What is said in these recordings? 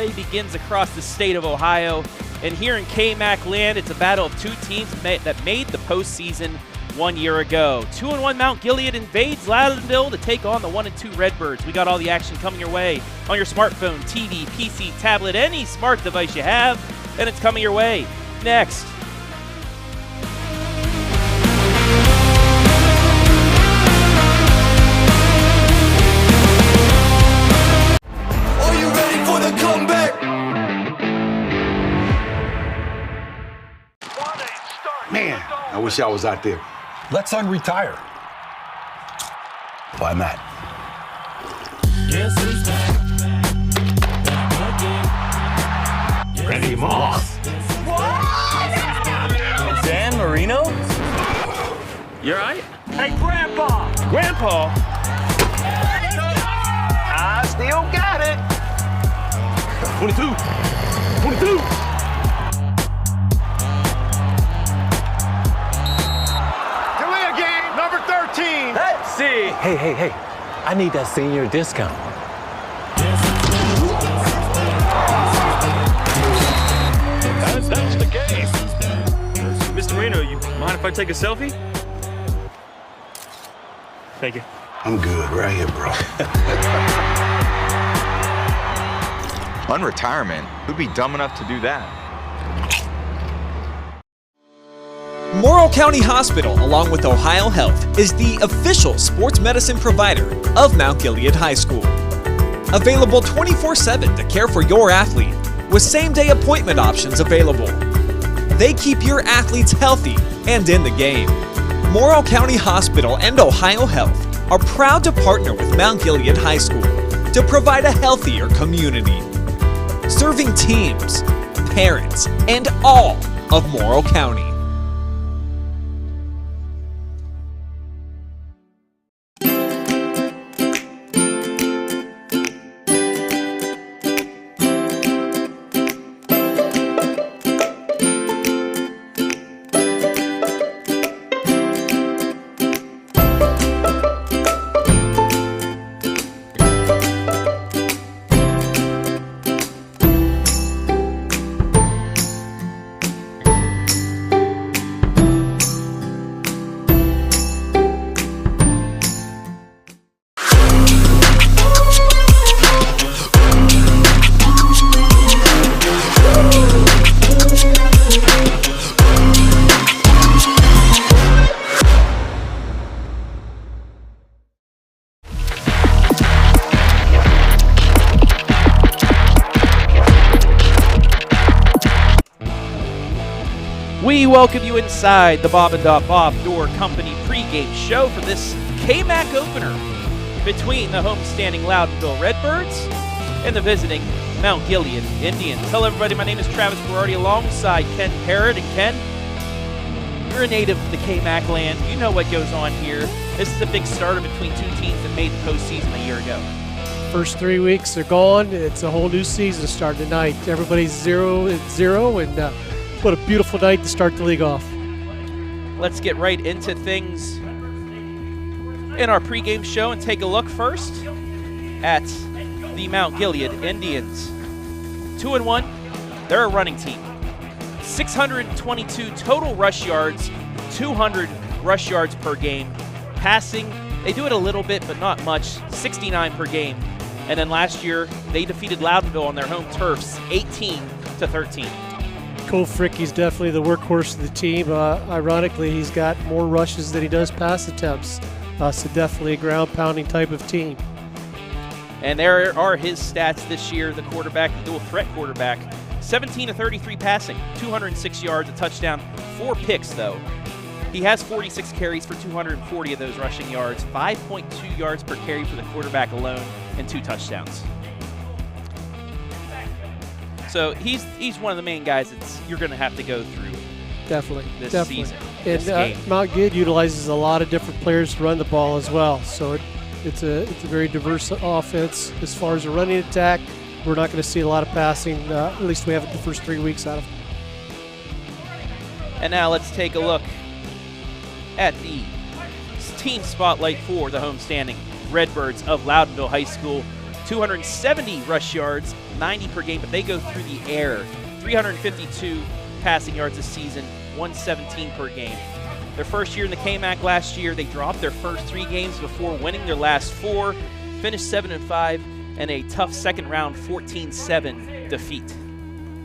Lay begins across the state of Ohio. And here in KMAC land, it's a battle of two teams that made the postseason 1 year ago. 2-1 Mount Gilead invades Loudonville to take on the 1-2 Redbirds. We got all the action coming your way on your smartphone, TV, PC, tablet, any smart device you have, and it's coming your way next. Are you ready for the comeback? Man, I wish I was out there. Let's unretire. Why not? Randy Moss. Dan Marino? You all right? Hey, Grandpa! Grandpa? I still got it. 22. Career game number 13. Let's see. Hey. I need that senior discount. That's the game. Mr. Marino, you mind if I take a selfie? Thank you. I'm good right here, bro. Unretirement? Who'd be dumb enough to do that? Morrow County Hospital, along with Ohio Health, is the official sports medicine provider of Mount Gilead High School. Available 24/7 to care for your athlete, with same-day appointment options available. They keep your athletes healthy and in the game. Morrow County Hospital and Ohio Health are proud to partner with Mount Gilead High School to provide a healthier community, serving teams, parents, and all of Morrow County. We welcome you inside the Bob and Bob Door Company pregame show for this KMAC opener between the homestanding Loudonville Redbirds and the visiting Mount Gilead Indians. Hello everybody, my name is Travis Berardi alongside Ken Parrott. And Ken, you're a native of the KMAC land. You know what goes on here. This is a big starter between two teams that made the postseason a year ago. First 3 weeks are gone. It's a whole new season starting tonight. Everybody's 0-0, and what a beautiful night to start the league off. Let's get right into things in our pregame show and take a look first at the Mount Gilead Indians. 2-1, they're a running team. 622 total rush yards, 200 rush yards per game. Passing, they do it a little bit, but not much, 69 per game. And then last year, they defeated Loudonville on their home turfs, 18-13. Cole Fricke is definitely the workhorse of the team. Ironically, he's got more rushes than he does pass attempts. So definitely a ground-pounding type of team. And there are his stats this year, the quarterback, the dual threat quarterback. 17-33 passing, 206 yards, a touchdown, 4 picks though. He has 46 carries for 240 of those rushing yards, 5.2 yards per carry for the quarterback alone, and 2 touchdowns. So he's one of the main guys that you're going to have to go through. Definitely. Season. And Mount Gilead utilizes a lot of different players to run the ball as well. So it's a very diverse offense as far as a running attack. We're not going to see a lot of passing. At least we haven't the first 3 weeks out of it. And now let's take a look at the team spotlight for the homestanding Redbirds of Loudonville High School. 270 rush yards, 90 per game, but they go through the air. 352 passing yards this season, 117 per game. Their first year in the KMAC last year, they dropped their first 3 games before winning their last 4, finished 7-5, and a tough second round 14-7 defeat.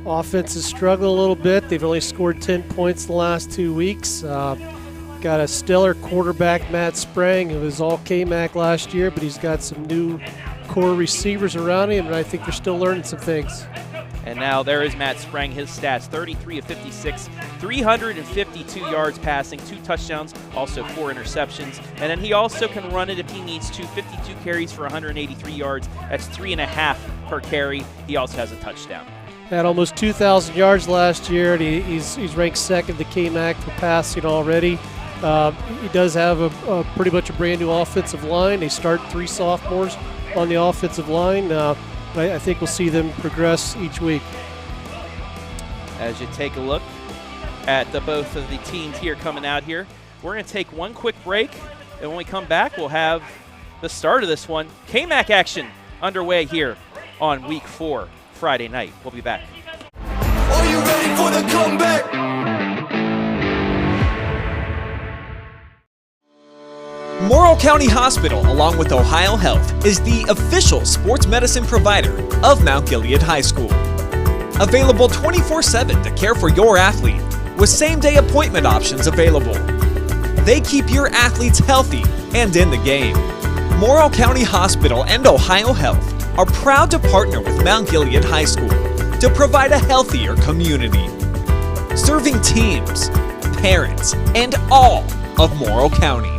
Offense has struggled a little bit. They've only scored 10 points the last 2 weeks. Got a stellar quarterback, Matt Sprang, who was all KMAC last year, but he's got some new core receivers around him, and I think they're still learning some things. And now there is Matt Sprang, his stats, 33 of 56, 352 yards passing, 2 touchdowns, also 4 interceptions. And then he also can run it if he needs to, 52 carries for 183 yards. That's 3.5 per carry. He also has a touchdown. Had almost 2,000 yards last year, and he's ranked second to KMAC for passing already. He does have a pretty much a brand new offensive line. They start 3 sophomores on the offensive line. I think we'll see them progress each week. As you take a look at both of the teams here coming out here, we're going to take one quick break, and when we come back, we'll have the start of this one. KMAC action underway here on Week 4, Friday night. We'll be back. Are you ready for the comeback? Morrow County Hospital, along with Ohio Health, is the official sports medicine provider of Mount Gilead High School. Available 24/7 to care for your athlete, with same-day appointment options available. They keep your athletes healthy and in the game. Morrow County Hospital and Ohio Health are proud to partner with Mount Gilead High School to provide a healthier community, serving teams, parents, and all of Morrow County.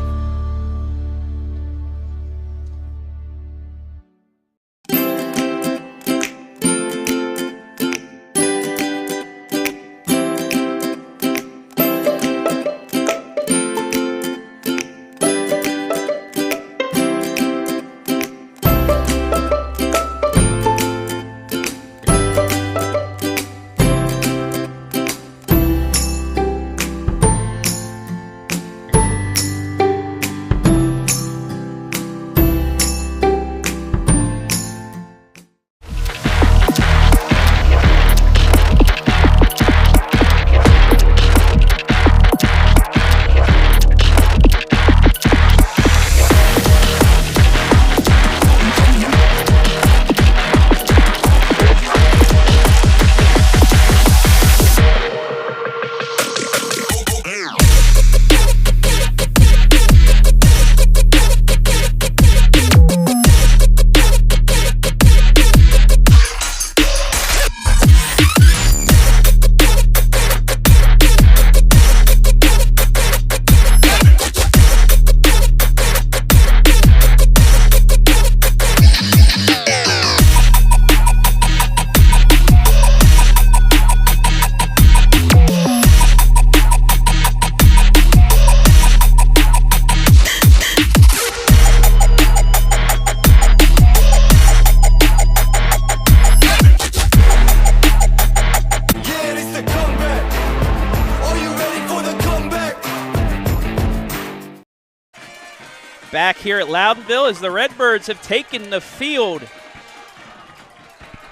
Back here at Loudonville as the Redbirds have taken the field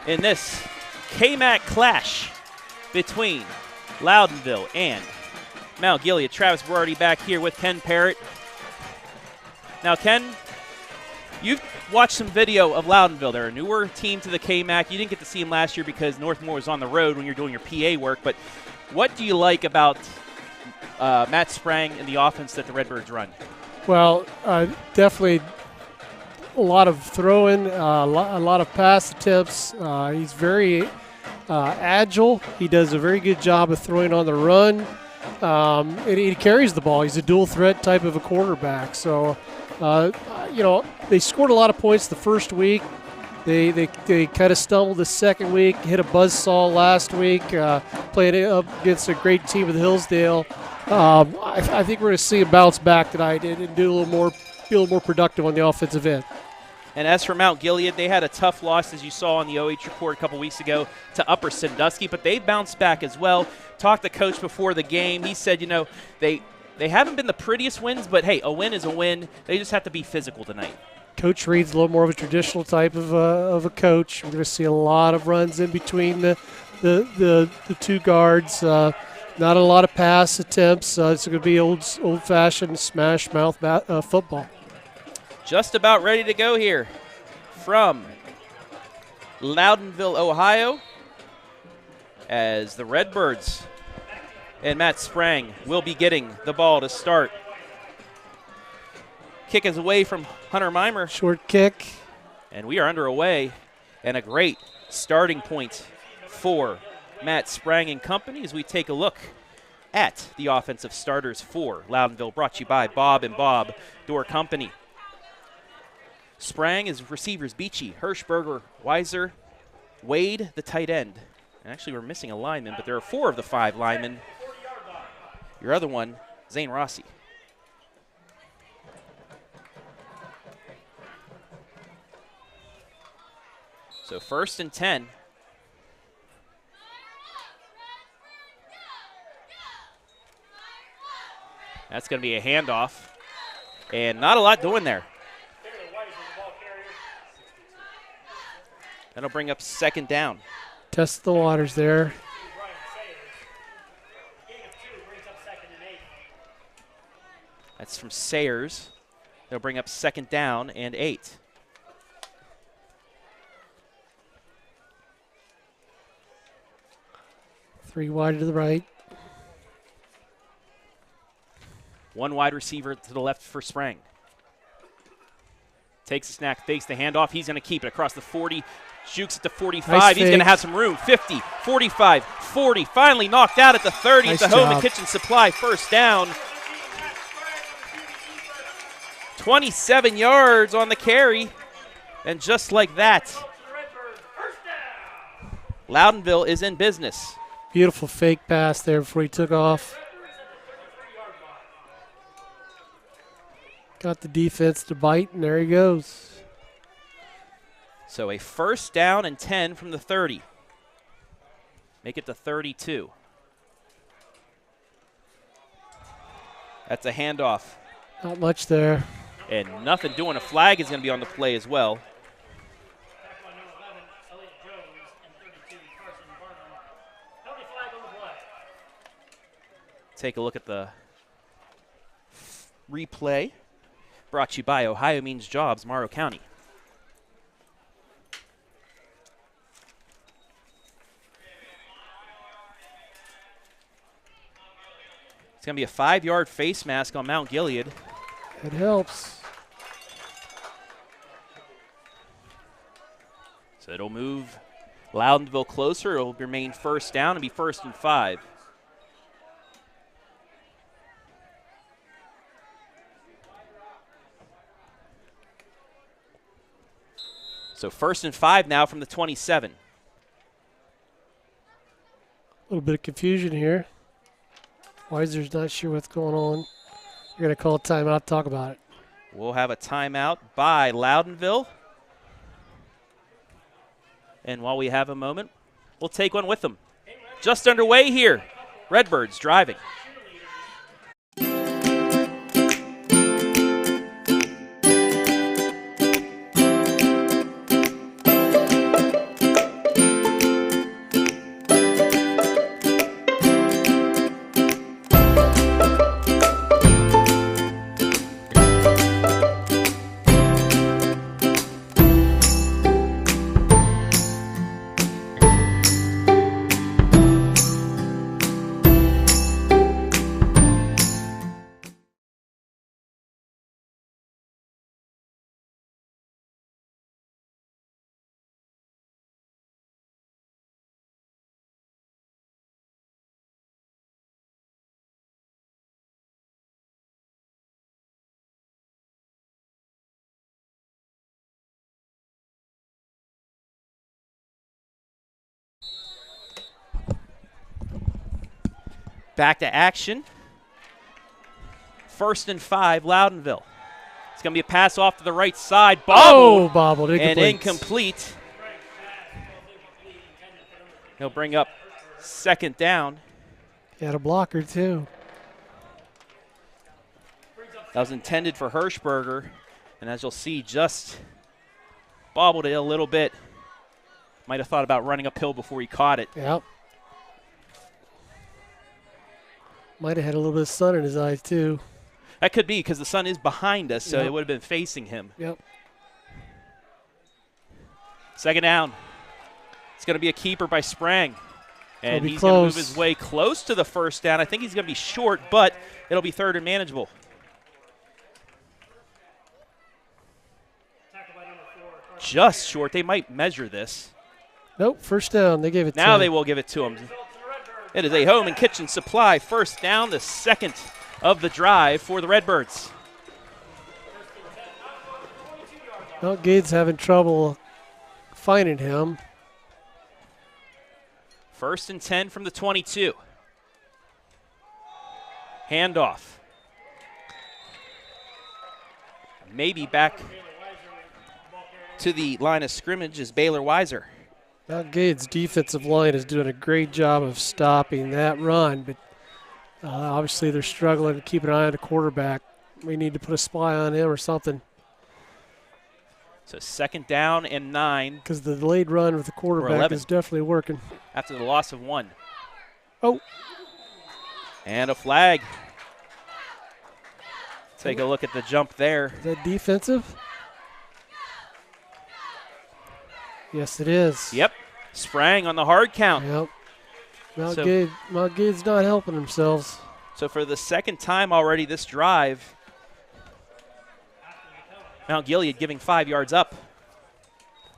in this KMAC clash between Loudonville and Mount Gilead. Travis Berardi back here with Ken Parrott. Now, Ken, you've watched some video of Loudonville. They're a newer team to the KMAC. You didn't get to see them last year because Northmore was on the road when you're doing your PA work. But what do you like about Matt Sprang and the offense that the Redbirds run? Well, definitely a lot of throwing, a lot of pass attempts. He's very agile. He does a very good job of throwing on the run. And he carries the ball. He's a dual threat type of a quarterback. So, they scored a lot of points the first week. They kind of stumbled the second week, hit a buzzsaw last week, played up against a great team with Hillsdale. I think we're going to see a bounce back tonight and be a little more productive on the offensive end. And as for Mount Gilead, they had a tough loss, as you saw on the OH report a couple weeks ago, to Upper Sandusky, but they bounced back as well. Talked to Coach before the game. He said, they haven't been the prettiest wins, but hey, a win is a win. They just have to be physical tonight. Coach Reed's a little more of a traditional type of a coach. We're going to see a lot of runs in between the two guards. Not a lot of pass attempts. It's going to be old-fashioned smash mouth football. Just about ready to go here from Loudonville, Ohio, as the Redbirds and Matt Sprang will be getting the ball to start. Kick is away from Hunter Mimer. Short kick. And we are underway, and a great starting point for Matt Sprang and company as we take a look at the offensive starters for Loudonville, brought to you by Bob and Bob Door Company. Sprang is receivers Beachy, Hirschberger, Weiser, Wade, the tight end. And actually, we're missing a lineman, but there are 4 of the 5 linemen. Your other one, Zane Rossi. So 1st and 10. That's going to be a handoff. And not a lot doing there. That'll bring up 2nd down. Test the waters there. That's from Sayers. They'll bring up 2nd down and 8. Three wide to the right. 1 wide receiver to the left for Sprang. Takes a snack, fakes the handoff. He's going to keep it across the 40. Jukes it to 45. Nice He's going to have some room. 50, 45, 40. Finally knocked out at the 30 nice at the Home job. and Kitchen Supply. 1st down. 27 yards on the carry. And just like that, Loudonville is in business. Beautiful fake pass there before he took off. Got the defense to bite, and there he goes. So a 1st down and 10 from the 30. Make it to 32. That's a handoff. Not much there. And nothing doing. A flag is going to be on the play as well. Take a look at the replay. Brought to you by Ohio Means Jobs, Morrow County. It's going to be a 5-yard face mask on Mount Gilead. It helps. So it'll move Loudonville closer. It'll remain 1st down and be 1st and 5. So 1st and 5 now from the 27. A little bit of confusion here. Weiser's not sure what's going on. You're going to call a timeout, talk about it. We'll have a timeout by Loudonville. And while we have a moment, we'll take one with them. Just underway here. Redbirds driving. Back to action. 1st and 5, Loudonville. It's going to be a pass off to the right side. Bobbled. Oh, bobbled. And incomplete. He'll bring up 2nd down. He had a blocker, too. That was intended for Hirschberger. And as you'll see, just bobbled it a little bit. Might have thought about running uphill before he caught it. Yep. Might have had a little bit of sun in his eyes, too. That could be because the sun is behind us, so Yep. it would have been facing him. Yep. Second down. It's going to be a keeper by Sprang. And It'll be he's going to move close. his way close to the first down. I think he's going to be short, but it'll be third and manageable. Just short. They might measure this. Nope, first down. They gave it to Now him. they will give it to him. It is a home and kitchen supply first down, the second of the drive for the Redbirds. Mount Gilead's having trouble finding him. First and 10 from the 22. Handoff. Maybe back to the line of scrimmage is Baylor Weiser. Mount Gilead's defensive line is doing a great job of stopping that run, but obviously they're struggling to keep an eye on the quarterback. We need to put a spy on him or something. So second down and 9 Because the delayed run with the quarterback 11. is definitely working. after the loss of 1. Oh. And a flag. Take a look at the jump there. Is that defensive? Yes, it is. Yep. Sprang on the hard count. Yep. Mount Gilead's not helping themselves. So for the second time already this drive, Mount Gilead giving 5 yards up.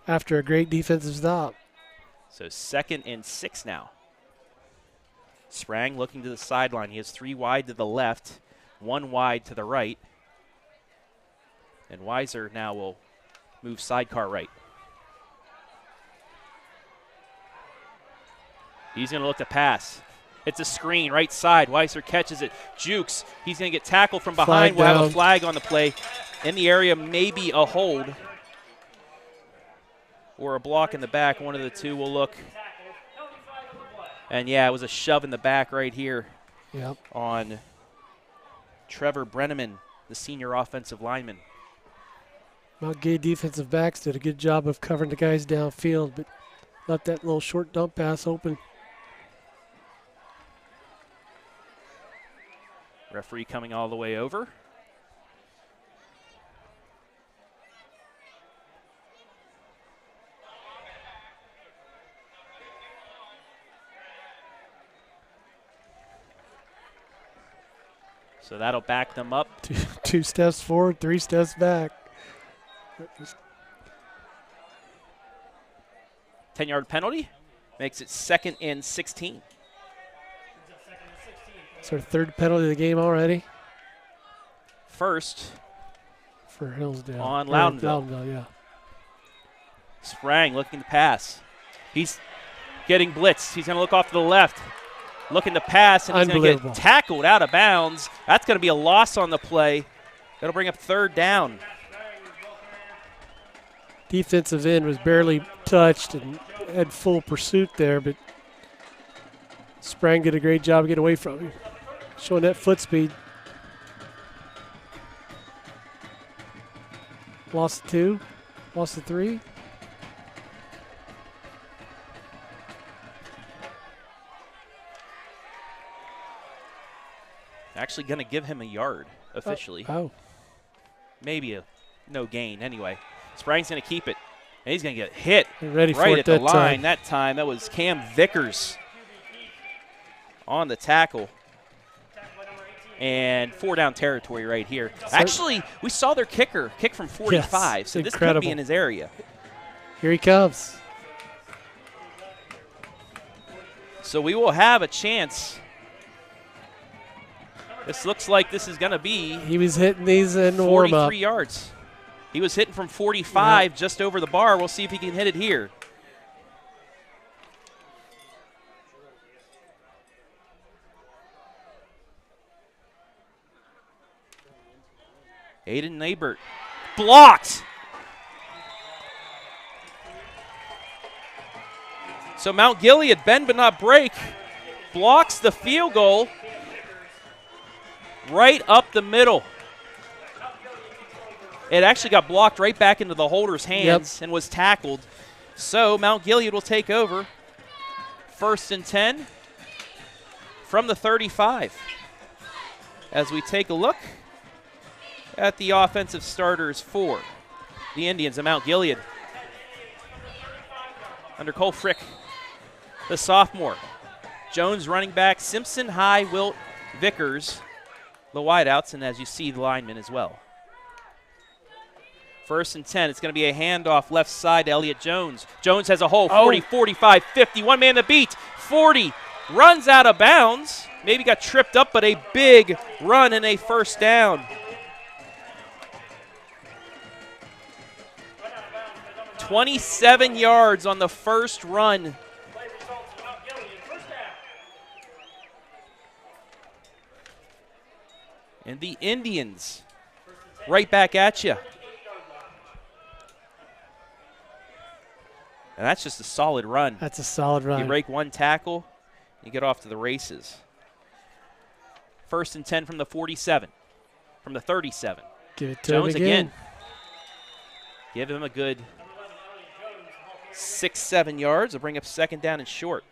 After a great defensive stop. So second and 6 now. Sprang looking to the sideline. He has 3 wide to the left, 1 wide to the right. And Weiser now will move sidecar right. He's going to look to pass. It's a screen, right side. Weiser catches it. Jukes. He's going to get tackled from behind. We'll have a flag on the play. In the area, maybe a hold or a block in the back. One of the two will look. And, yeah, it was a shove in the back right here on Trevor Brenneman, the senior offensive lineman. Mount Gilead defensive backs did a good job of covering the guys downfield, but left that little short dump pass open. Referee coming all the way over. So that'll back them up. 2 steps forward, 3 steps back. 10-yard penalty makes it 2nd and 16. It's our 3rd penalty of the game already. First for Hillsdale. on Loudonville. Loudonville, yeah. Sprang looking to pass. He's getting blitzed. He's going to look off to the left. Looking to pass, and he's going to get tackled out of bounds. That's going to be a loss on the play. That'll bring up 3rd down. Defensive end was barely touched and had full pursuit there, but Sprang did a great job of getting away from him, showing that foot speed. Lost 2, lost 3. Actually going to give him a yard officially. Maybe a no gain anyway. Sprang's going to keep it. And he's going to get hit right at the line that time. That was Cam Vickers on the tackle. And 4 down territory right here. Actually, we saw their kicker kick from 45, so this could be in his area. Here he comes. So we will have a chance. This looks like this is going to be. He was hitting these in warm-up. 43 yards. He was hitting from 45 just over the bar. We'll see if he can hit it here. Aiden Nabert blocked. So Mount Gilead, bend but not break, blocks the field goal right up the middle. It actually got blocked right back into the holder's hands and was tackled. So Mount Gilead will take over. 1st and 10 from the 35. As we take a look at the offensive starters for the Indians of Mount Gilead. Under Cole Fricke, the sophomore. Jones running back, Simpson, High, Wilt, Vickers, the wideouts, and as you see, the linemen as well. 1st and 10. It's going to be a handoff left side to Elliott Jones. Jones has a hole, 40, 45, 50. One man to beat. 40. Runs out of bounds. Maybe got tripped up, but a big run and a 1st down. 27 yards on the first run. And the Indians right back at you. And that's just a solid run. That's a solid run. You break one tackle, you get off to the races. 1st and 10 from the 47, from the 37. Give it to Jones him again. Give him a good 6-7 yards. Will bring up 2nd down and short.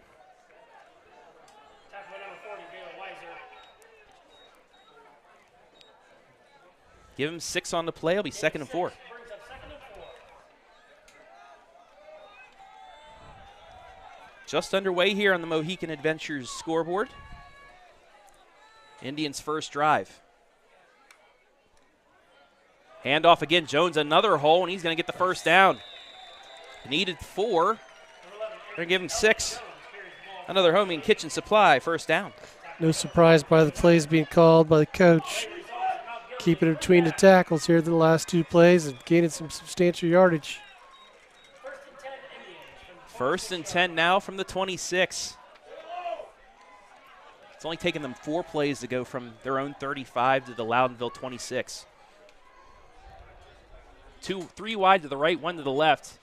Give him 6 on the play. It'll be 2nd and 4. Just underway here on the Mohican Adventures scoreboard. Indians' first drive. Handoff again. Jones another hole, and he's going to get the 1st down. Needed 4. They're going to give him 6. Another Home and Kitchen Supply 1st down. No surprise by the plays being called by the coach. Keeping it between the tackles here the last 2 plays and gaining some substantial yardage. 1st and 10 now from the 26. It's only taken them 4 plays to go from their own 35 to the Loudonville 26. 3 wide to the right, 1 to the left.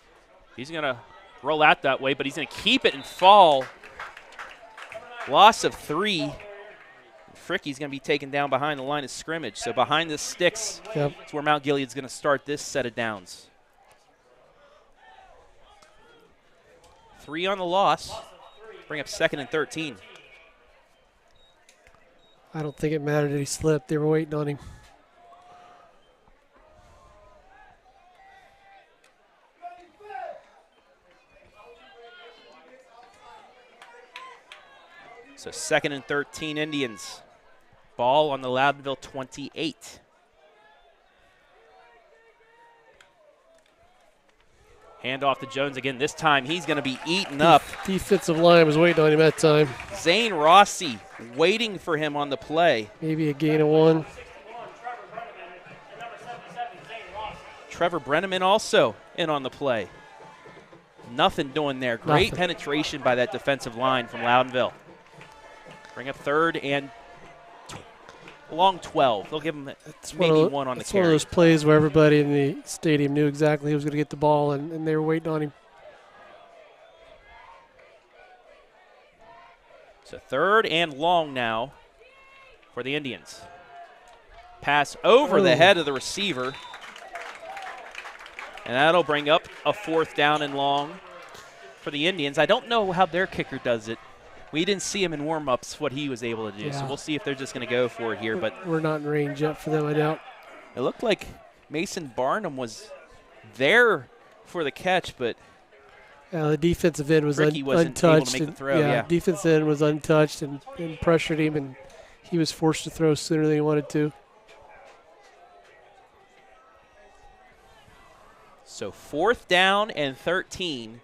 He's going to roll out that way, but he's going to keep it and fall. Loss of 3. Fricke's going to be taken down behind the line of scrimmage. So behind the sticks, that's where Mount Gilead's going to start this set of downs. 3 on the loss. Bring up 2nd and 13. I don't think it mattered that he slipped. They were waiting on him. So 2nd and 13 Indians. Ball on the Loudonville 28. Hand off to Jones again. This time he's going to be eaten up. Defensive line was waiting on him that time. Zane Rossi waiting for him on the play. Maybe a gain of 1. Trevor Brenneman also in on the play. Nothing doing there. Great penetration by that defensive line from Loudonville. Bring up 3rd and long 12. They'll give him maybe 1 on the carry. It's one of those plays where everybody in the stadium knew exactly who was going to get the ball, and they were waiting on him. So 3rd and long now for the Indians. Pass over the head of the receiver. And that'll bring up a 4th down and long for the Indians. I don't know how their kicker does it. We didn't see him in warm-ups, what he was able to do. So we'll see if they're just going to go for it here. But we're not in range yet for them, I doubt. It looked like Mason Barnum was there for the catch, but the defensive end was Fricke wasn't able untouched. to make the throw, Defensive end was untouched and pressured him, and he was forced to throw sooner than he wanted to. So 4th down and 13.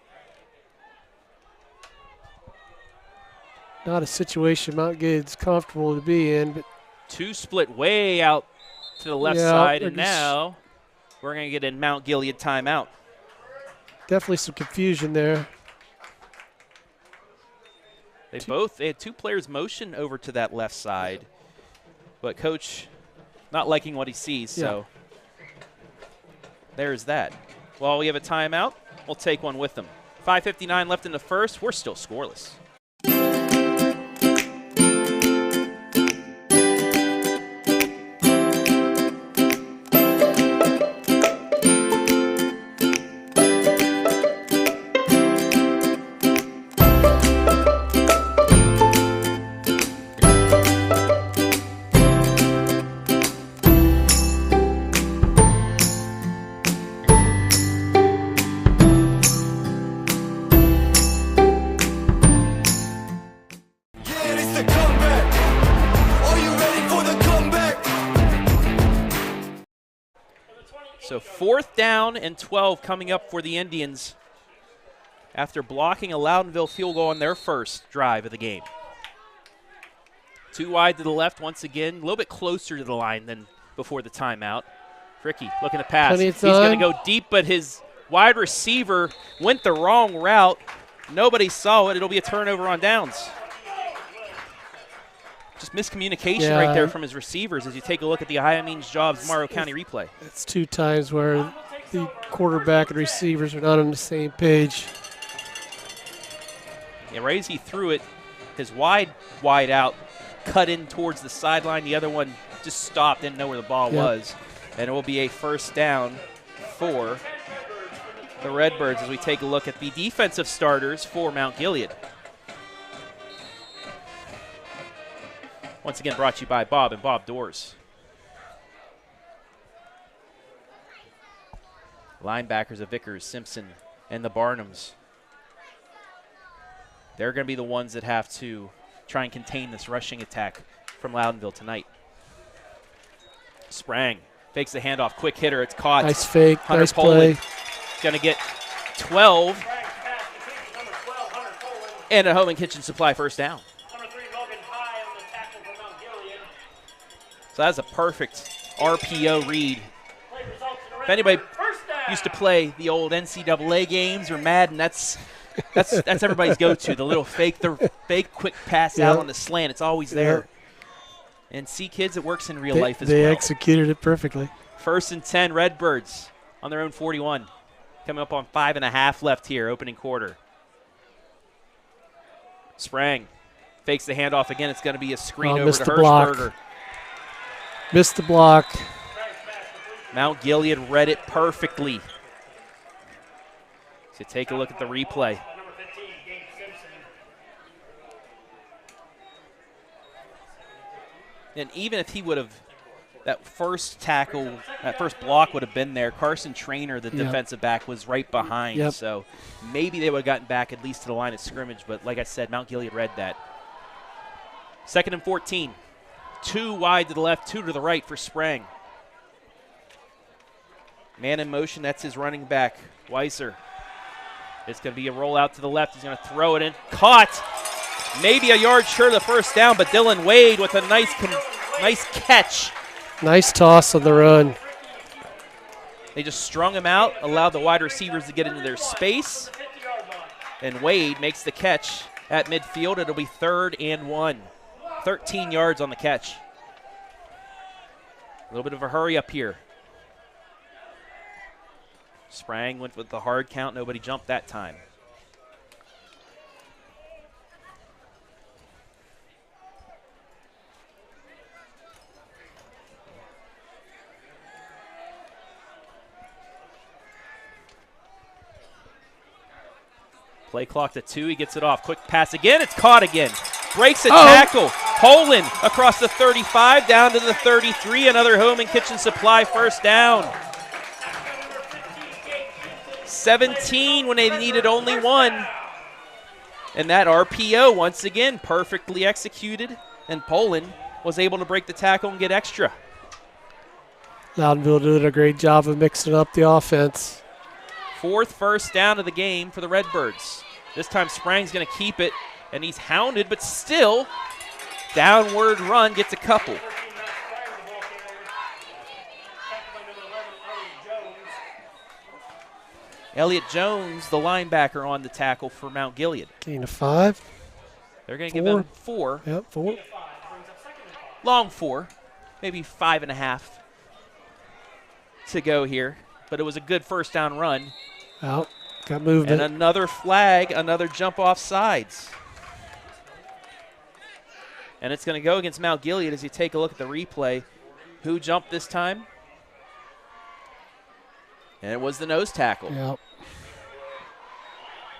Not a situation Mount Gilead's comfortable to be in, but 2 split way out to the left side, and now we're going to get a Mount Gilead timeout. Definitely some confusion there. They had 2 players motion over to that left side, but coach not liking what he sees, so there's that. Well, we have a timeout. We'll take one with them. 5:59 left in the first. We're still scoreless. So 4th down and 12 coming up for the Indians after blocking a Loudonville field goal on their first drive of the game. 2 wide to the left once again, a little bit closer to the line than before the timeout. Fricke looking to pass. He's going to go deep, but his wide receiver went the wrong route. Nobody saw it. It'll be a turnover on downs. Just miscommunication right there from his receivers as you take a look at the High Means Jobs Morrow County replay. It's 2 times where the quarterback and receivers are not on the same page. Yeah, right as he threw it, his wide out, cut in towards the sideline. The other one just stopped, didn't know where the ball was. And it will be a 1st down for the Redbirds as we take a look at the defensive starters for Mount Gilead. Once again, brought to you by Bob and Bob Doors. Linebackers of Vickers, Simpson, and the Barnums. They're going to be the ones that have to try and contain this rushing attack from Loudonville tonight. Sprang fakes the handoff, quick hitter, it's caught. Nice fake, Hunter nice Poland play. Going to get 12 and a Home and Kitchen Supply 1st down. So that's a perfect RPO read. If anybody used to play the old NCAA games or Madden, that's everybody's go-to. The little fake quick pass out on the slant. It's always there. And see, kids, it works in real life as well. They executed it perfectly. 1st and 10, Redbirds on their own 41. Coming up on 5.5 left here, opening quarter. Sprang fakes the handoff again. It's going to be a screen over to Hirschberger. Missed the block. Mount Gilead read it perfectly. So take a look at the replay. And even if he would have, that first tackle, that first block would have been there, Carson Traynor, the defensive back, was right behind. So maybe they would have gotten back at least to the line of scrimmage. But like I said, Mount Gilead read that. 2nd and 14. 2 wide to the left, 2 to the right for Sprang. Man in motion, that's his running back, Weiser. It's going to be a rollout to the left. He's going to throw it in. Caught. Maybe a yard short of the 1st down, but Dylan Wade with a nice catch. Nice toss on the run. They just strung him out, allowed the wide receivers to get into their space. And Wade makes the catch at midfield. It'll be 3rd and 1. 13 yards on the catch. A little bit of a hurry up here. Sprang went with the hard count. Nobody jumped that time. Play clock to 2. He gets it off. Quick pass again. It's caught again. Breaks a tackle. Poland across the 35 down to the 33. Another Home and Kitchen Supply 1st down. 17 when they needed only 1. And that RPO, once again, perfectly executed. And Poland was able to break the tackle and get extra. Loudonville did a great job of mixing up the offense. 4th 1st down of the game for the Redbirds. This time Sprang's going to keep it, and he's hounded, but still, downward run gets a couple. Elliott Jones, the linebacker, on the tackle for Mount Gilead. Gain of 5. They're going to give him 4. Yep, 4. Long 4, maybe 5.5 to go here. But it was a good 1st down run. Out. Got movement. And another flag, another jump off sides. And it's going to go against Mount Gilead as you take a look at the replay. Who jumped this time? And it was the nose tackle. Yep.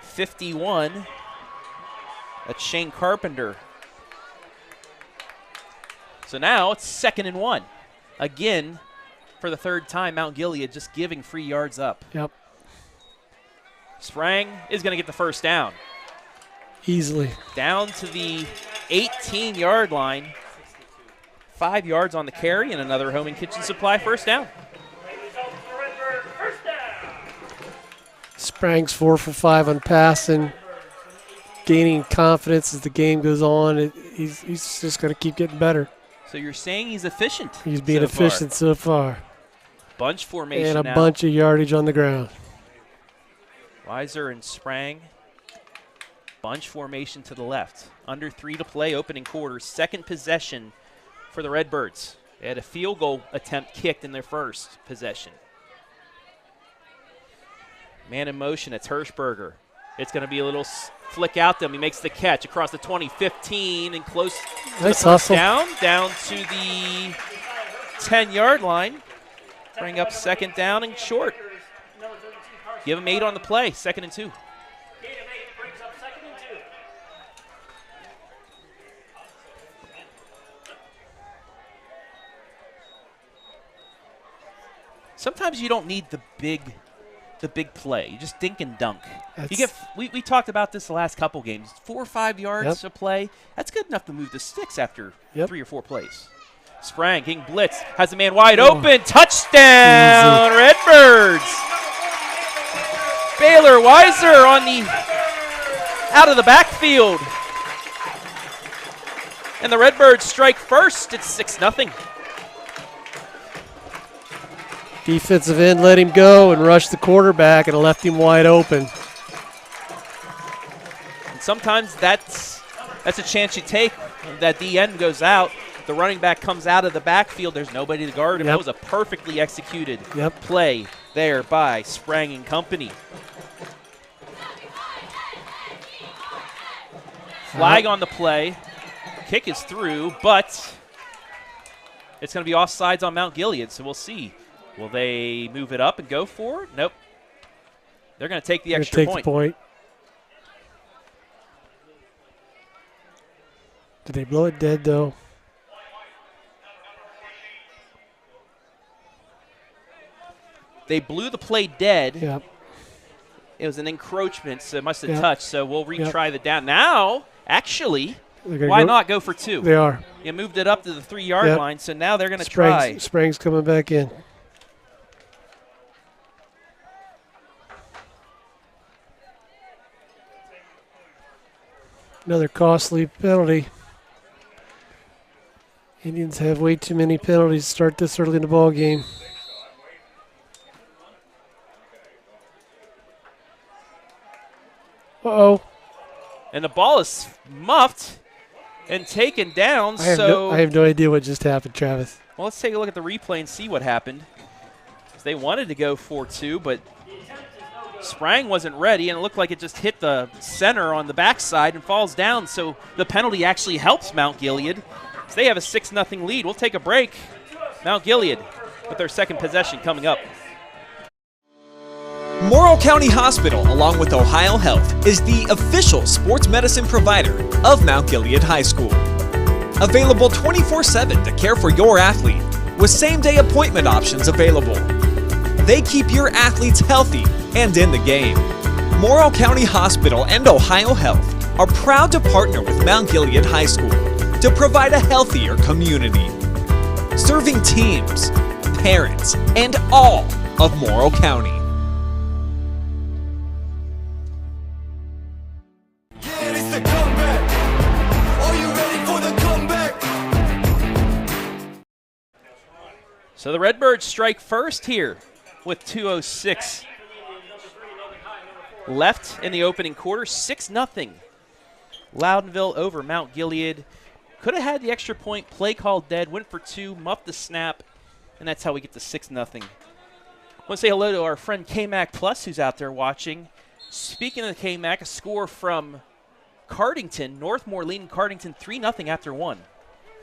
51. That's Shane Carpenter. So now it's 2nd and 1. Again, for the 3rd time, Mount Gilead just giving free yards up. Yep. Sprang is going to get the 1st down. Easily. Down to the 18-yard line. 5 yards on the carry and another Home and Kitchen Supply 1st down. Sprang's 4 for 5 on passing, gaining confidence as the game goes on. He's just going to keep getting better. So you're saying he's efficient? He's being efficient so far. Bunch formation and a now. bunch of yardage on the ground. Weiser and Sprang. Bunch formation to the left. Under 3 to play, opening quarter. Second possession for the Redbirds. They had a field goal attempt kicked in their first possession. Man in motion, it's Hirschberger. It's going to be a little flick out to him. He makes the catch across the 20-15 and close to nice the first hustle. down to the 10-yard line. Bring up second down and short. Give him 8 on the play, 2nd and 2. Sometimes you don't need the big play. You just dink and dunk. You get. We talked about this the last couple games. 4 or 5 yards a play. That's good enough to move the sticks after 3 or 4 plays. Sprang, getting blitz, has the man wide open. Touchdown, Redbirds. Baylor Weiser on the out of the backfield. And the Redbirds strike first. It's 6-0. Defensive end let him go and rushed the quarterback and left him wide open. And sometimes that's a chance you take. That the end goes out. The running back comes out of the backfield. There's nobody to guard him. That was a perfectly executed play there by Sprang and company. Flag on the play. Kick is through, but it's going to be offsides on Mount Gilead, so we'll see. Will they move it up and go for it? Nope. They're going to take the extra point. Did they blow it dead, though? They blew the play dead. Yep. It was an encroachment, so it must have touched, so we'll retry the down. Now, actually, why not go for 2? They are. You moved it up to the 3-yard line, so now they're going to try. Sprang's coming back in. Another costly penalty. Indians have way too many penalties to start this early in the ball game. Uh-oh. And the ball is muffed and taken down. I have no idea what just happened, Travis. Well, let's take a look at the replay and see what happened. They wanted to go 4-2, but Sprang wasn't ready, and it looked like it just hit the center on the backside and falls down. So the penalty actually helps Mount Gilead. So they have a 6-0 lead. We'll take a break. Mount Gilead with their second possession coming up. Morrow County Hospital, along with Ohio Health, is the official sports medicine provider of Mount Gilead High School. Available 24/7 to care for your athlete, with same-day appointment options available. They keep your athletes healthy and in the game. Morrow County Hospital and Ohio Health are proud to partner with Mount Gilead High School to provide a healthier community, serving teams, parents, and all of Morrow County. Yeah, it's the comeback. Are you ready for the comeback? So the Redbirds strike first here with 2:06 left in the opening quarter. 6-0. Loudonville over Mount Gilead. Could have had the extra point. Play called dead. Went for 2. Muffed the snap. And that's how we get to 6-0. I want to say hello to our friend KMAC Plus who's out there watching. Speaking of the KMAC, a score from Cardington. Northmore leading Cardington 3-0 after 1.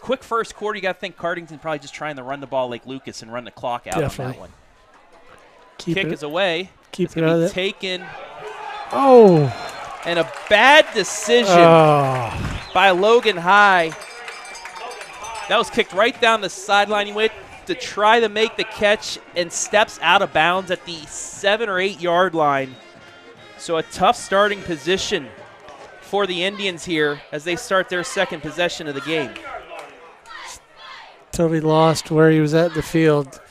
Quick first quarter. You got to think Cardington probably just trying to run the ball like Lucas and run the clock out on that one. Kick is away. Keep it out of it. Taken. Oh. And a bad decision by Logan High. That was kicked right down the sideline. He went to try to make the catch and steps out of bounds at the 7 or 8 yard line. So a tough starting position for the Indians here as they start their second possession of the game. Totally lost where he was at in the field.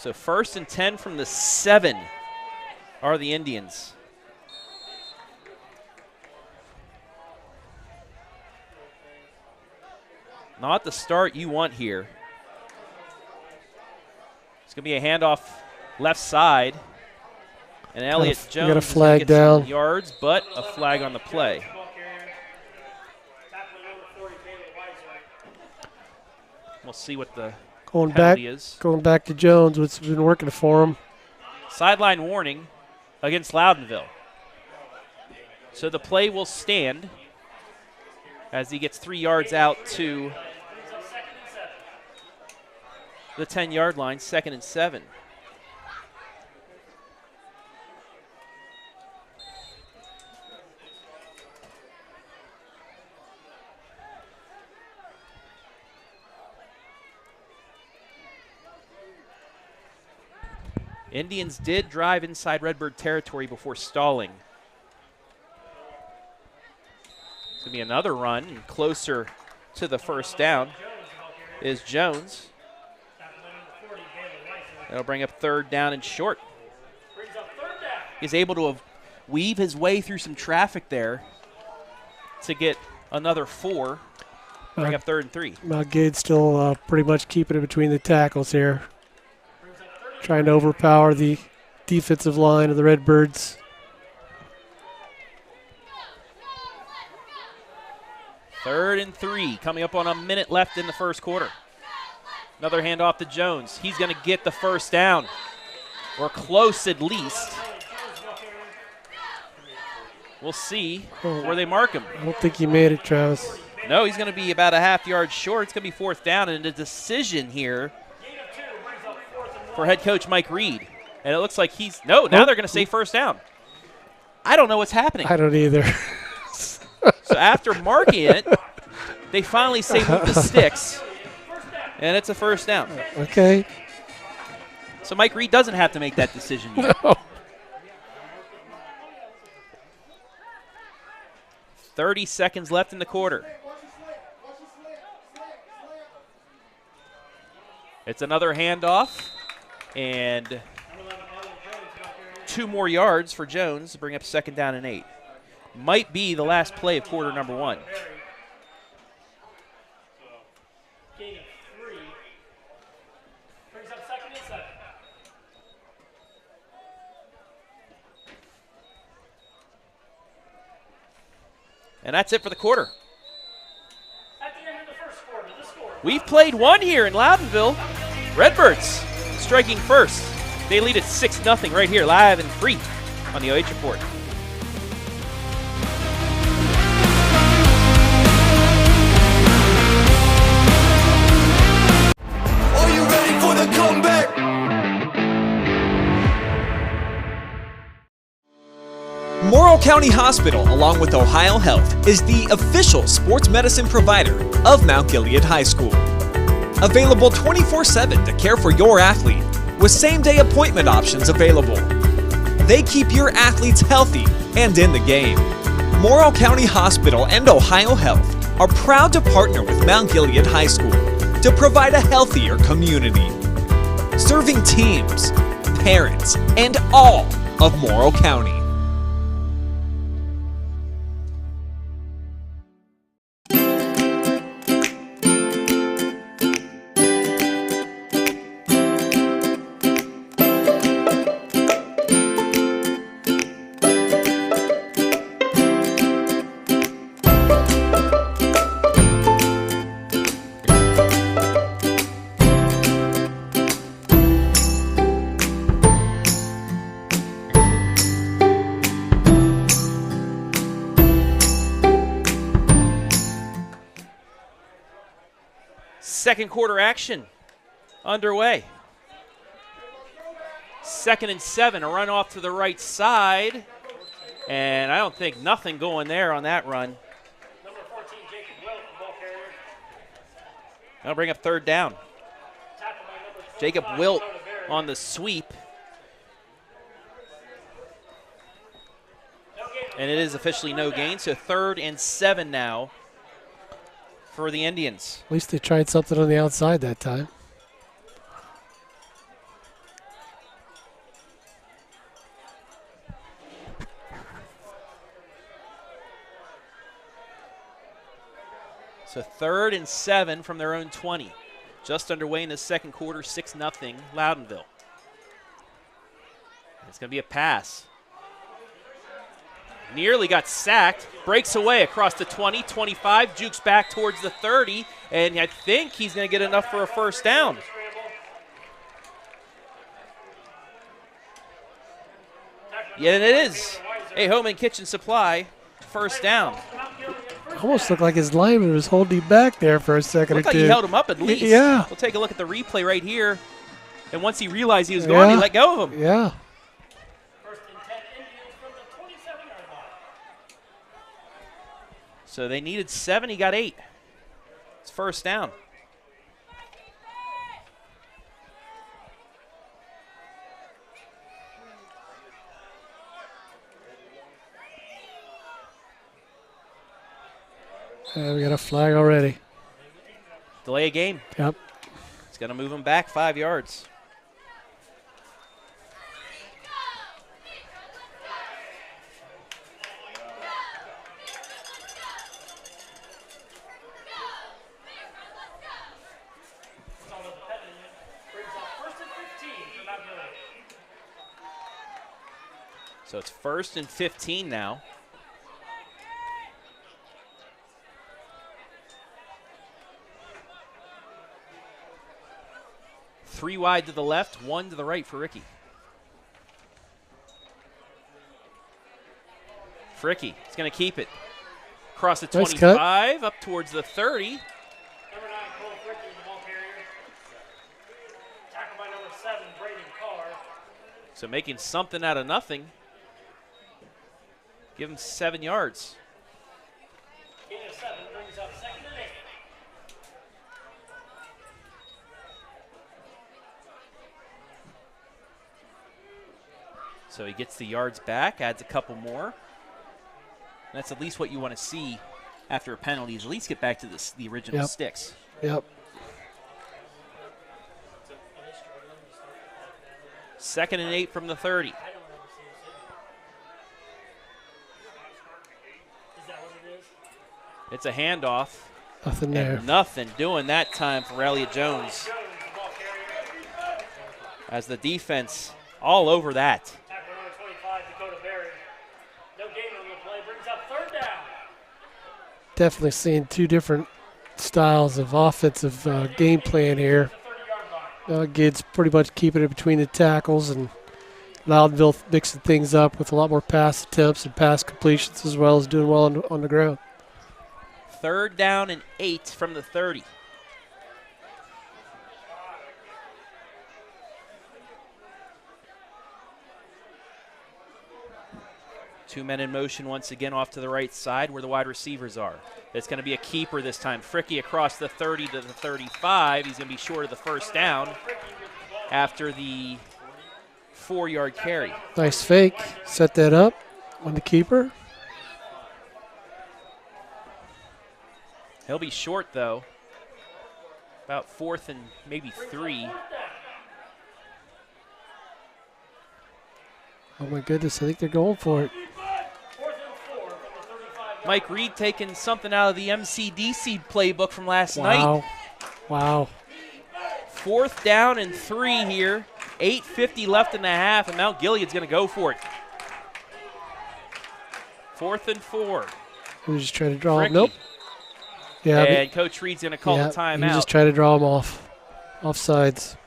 So 1st and 10 from the 7 are the Indians. Not the start you want here. It's going to be a handoff left side. And Elliott Jones got a is gonna flag get down. some yards, but a flag on the play. We'll see what the penalty is. Going back to Jones, what's been working for him. Sideline warning against Loudonville. So the play will stand as he gets 3 yards out to the 10-yard line, 2nd and 7. Indians did drive inside Redbird territory before stalling. It's going to be another run, and closer to the 1st down is Jones. That'll bring up 3rd down and short. He's able to weave his way through some traffic there to get another 4. Bring up 3rd and 3. Mount Gilead still pretty much keeping it between the tackles here. Trying to overpower the defensive line of the Redbirds. Third and 3, coming up on a minute left in the 1st quarter. Another handoff to Jones. He's going to get the 1st down, or close at least. We'll see where they mark him. I don't think he made it, Travis. No, he's going to be about a half yard short. It's going to be 4th down, and a decision here for head coach Mike Reed. And it looks like now they're going to say 1st down. I don't know what's happening. I don't either. So after marking it, they finally say move the sticks, and it's a 1st down. Okay. So Mike Reed doesn't have to make that decision yet. No. 30 seconds left in the quarter. It's another handoff, and 2 more yards for Jones to bring up 2nd down and 8. Might be the last play of quarter number 1. And that's it for the quarter. We've played one here in Loudonville. Redbirds striking first. They lead at 6-0 right here, live and free on the OH Report. Are you ready for the comeback? Morrow County Hospital, along with Ohio Health, is the official sports medicine provider of Mount Gilead High School. Available 24/7 to care for your athlete, with same-day appointment options available. They keep your athletes healthy and in the game. Morrow County Hospital and Ohio Health are proud to partner with Mount Gilead High School to provide a healthier community, serving teams, parents, and all of Morrow County. Second quarter action underway. 2nd and 7, a run off to the right side. And I don't think nothing going there on that run. That'll bring up 3rd down. Jacob Wilt on the sweep. And it is officially no gain, so 3rd and 7 now for the Indians. At least they tried something on the outside that time. So 3rd and 7 from their own 20. Just underway in the second quarter, 6-0 Loudonville. It's going to be a pass. Nearly got sacked. Breaks away across the 20, 25, jukes back towards the 30, and I think he's going to get enough for a first down. Yeah, and it is a Home and Kitchen Supply first down. Almost looked like his lineman was holding him back there for a second or two. Looked like he held him up at least. Yeah. We'll take a look at the replay right here. And once he realized he was gone, he let go of him. Yeah. So they needed 7, he got 8. It's first down. We got a flag already. Delay a game. Yep. It's going to move him back 5 yards. So it's 1st and 15 now. Three wide to the left, 1 to the right for Fricke. Fricke is going to keep it. Across the 25, up towards the 30. Number 9, Cole Fricke, the ball carrier. Tackled by number 7, Braden Carr. So making something out of nothing. Give him 7 yards. Gain of 7 brings up 2nd and 8. So he gets the yards back, adds a couple more. That's at least what you want to see after a penalty, is at least get back to the original sticks. Yep. 2nd and 8 from the 30. It's a handoff. Nothing there. And nothing doing that time for Elliott Jones. As the defense all over that. Tackle number 25, Dakota Berry. No gain on the play, brings up 3rd down. Definitely seeing two different styles of offensive game plan here. Gid's pretty much keeping it between the tackles, and Loudonville mixing things up with a lot more pass attempts and pass completions, as well as doing well on the ground. 3rd down and 8 from the 30. Two men in motion once again off to the right side where the wide receivers are. It's going to be a keeper this time. Fricke across the 30 to the 35. He's going to be short of the first down after the 4-yard carry. Nice fake. Set that up on the keeper. He'll be short, though. About 4th and maybe 3. Oh, my goodness. I think they're going for it. Mike Reed taking something out of the MCDC playbook from last night. Wow. 4th down and 3 here. 8:50 left in the half, and Mount Gilead's going to go for it. 4th and 4. He was just trying to draw him. Fricke. Nope. Yeah, and Coach Reed's going to call the timeout. He was just trying to draw him off. Offsides.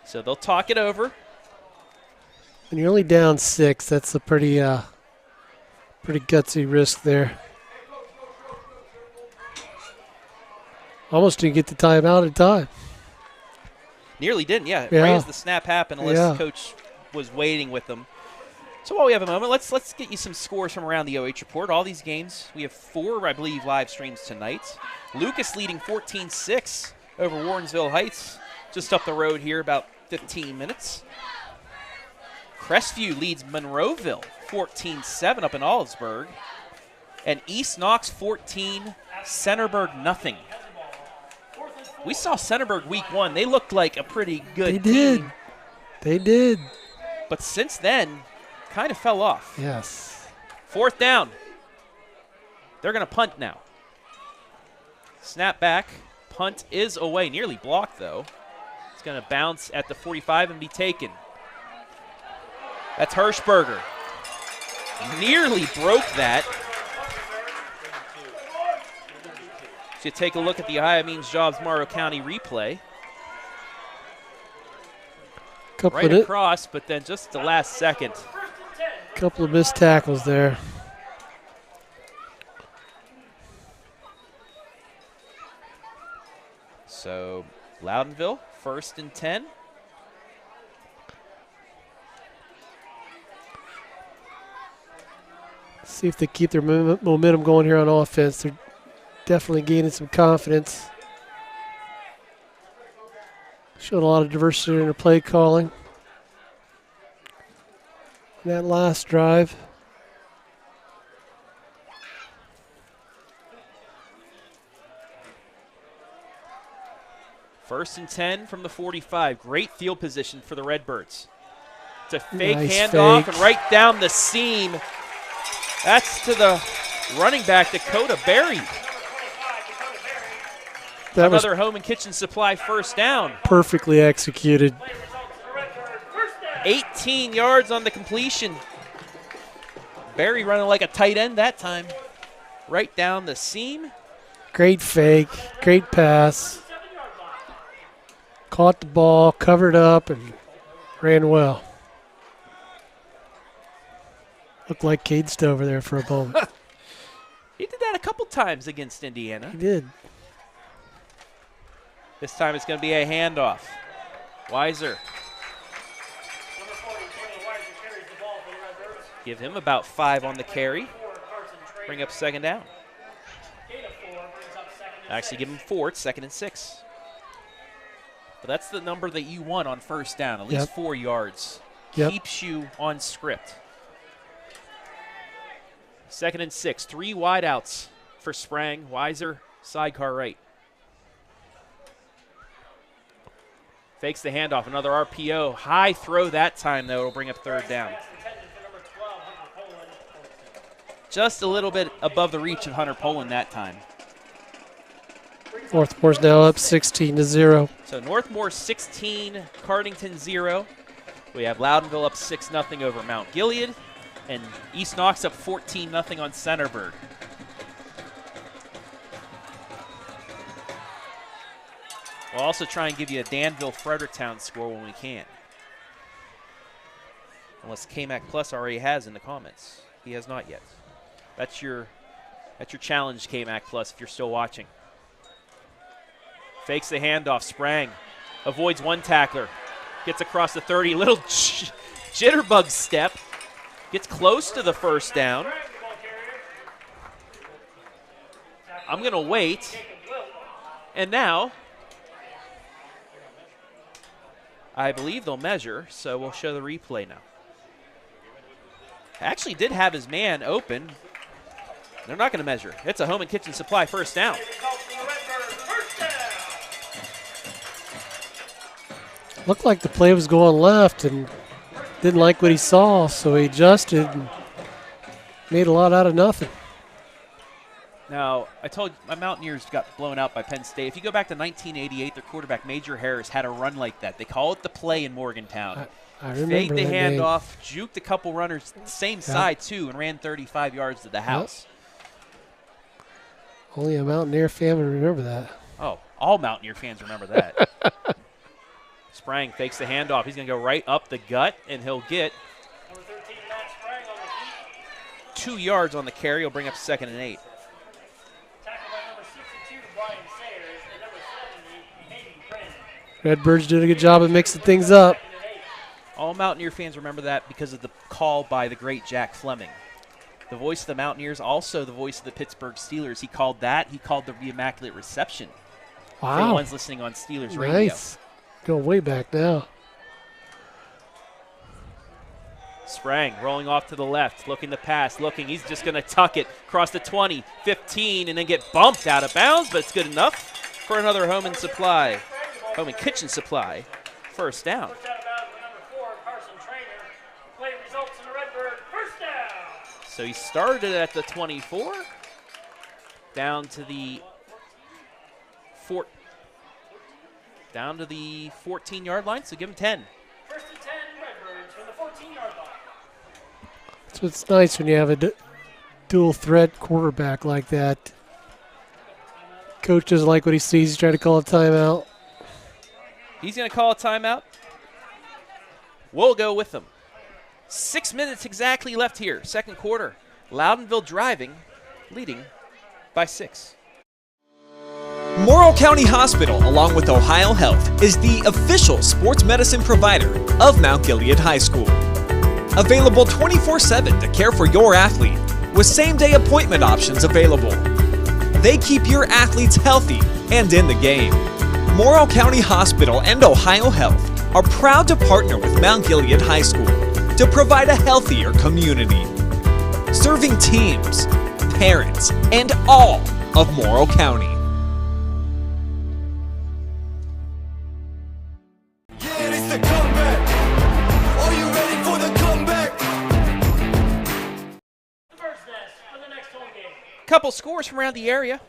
So they'll talk it over. When you're only down 6, that's a pretty gutsy risk there. Almost didn't get the timeout in time. Nearly didn't, yeah. Right as the snap happened, unless Coach was waiting with them. So while we have a moment, let's get you some scores from around the OH Report. All these games, we have 4, I believe, live streams tonight. Lucas leading 14-6 over Warrensville Heights, just up the road here, about 15 minutes. Crestview leads Monroeville 14-7 up in Olivesburg. And East Knox 14, Centerburg nothing. We saw Centerburg week 1. They looked like a pretty good team. They did. But since then, kind of fell off. Yes. 4th down. They're going to punt now. Snap back. Punt is away. Nearly blocked, though. It's going to bounce at the 45 and be taken. That's Hirschberger. Nearly broke that. So you take a look at the Ohio Means Jobs Morrow County replay. Right across, but then just the last second. Couple of missed tackles there. So Loudonville, 1st and 10. See if they keep their momentum going here on offense. They're definitely gaining some confidence. Showing a lot of diversity in their play calling. That last drive. First and 10 from the 45. Great field position for the Redbirds. It's a fake handoff and right down the seam. That's to the running back, Dakota Berry. Another Home and Kitchen Supply first down. Perfectly executed. 18 yards on the completion. Berry running like a tight end that time. Right down the seam. Great fake, great pass. Caught the ball, covered up, and ran well. Looked like Cade Stover there for a moment. He did that a couple times against Indiana. He did. This time it's going to be a handoff. Weiser. Give him about 5 on the carry. Bring up second down. Actually give him 4. It's 2nd and 6. But that's the number that you want on first down, at least 4 yards. Keeps you on script. 2nd and 6. 3 wideouts for Sprang. Weiser, sidecar right. Fakes the handoff. Another RPO. High throw that time, though. It'll bring up third down. Just a little bit above the reach of Hunter Poland that time. Northmore's now up 16-0. So Northmore 16, Cardington 0. We have Loudonville up 6-0 over Mount Gilead. And East Knox up 14-0 on Centerburg. We'll also try and give you a Danville-Fredericktown score when we can. Unless KMAC Plus already has in the comments. He has not yet. That's your challenge, KMAC Plus, if you're still watching. Fakes the handoff. Sprang avoids one tackler. Gets across the 30. Little jitterbug step. Gets close to the first down. I'm going to wait. And now, I believe they'll measure, so we'll show the replay now. Actually did have his man open. They're not going to measure. It's a Home and Kitchen Supply first down. Looked like the play was going left and didn't like what he saw, so he adjusted and made a lot out of nothing. Now, I told you, my Mountaineers got blown out by Penn State. If you go back to 1988, their quarterback, Major Harris, had a run like that. They call it the play in Morgantown. I remember Faked the that handoff, juked a couple runners, same side too, and ran 35 yards to the house. Only a Mountaineer fan would remember that. Oh, all Mountaineer fans remember that. Sprang fakes the handoff. He's going to go right up the gut, and he'll get 2 yards on the carry. He'll bring up 2nd and 8. Redbirds did a good job of mixing things up. All Mountaineer fans remember that because of the call by the great Jack Fleming. The voice of the Mountaineers, also the voice of the Pittsburgh Steelers. He called that. He called the Immaculate Reception. Wow. For the ones listening on Steelers radio. Nice. Going way back now. Sprang rolling off to the left, looking to pass, looking. He's just going to tuck it across the 20, 15, and then get bumped out of bounds, but it's good enough for another Home and Kitchen Supply first down. So he started at the 24, down to the down to the 14-yard line, so give them 10. First and 10, Redbirds from the 14-yard line. So it's nice when you have a dual threat quarterback like that. Coach doesn't like what he sees. He's trying to call a timeout. He's going to call a timeout. We'll go with them. 6 minutes exactly left here, second quarter. Loudonville driving, leading by 6. Morrow County Hospital, along with Ohio Health, is the official sports medicine provider of Mount Gilead High School. Available 24/7 to care for your athlete, with same-day appointment options available. They keep your athletes healthy and in the game. Morrow County Hospital and Ohio Health are proud to partner with Mount Gilead High School to provide a healthier community, serving teams, parents, and all of Morrow County. Yeah, it's the comeback. Are you ready for the comeback? The Bird's Nest for the next home game. Couple scores from around the area.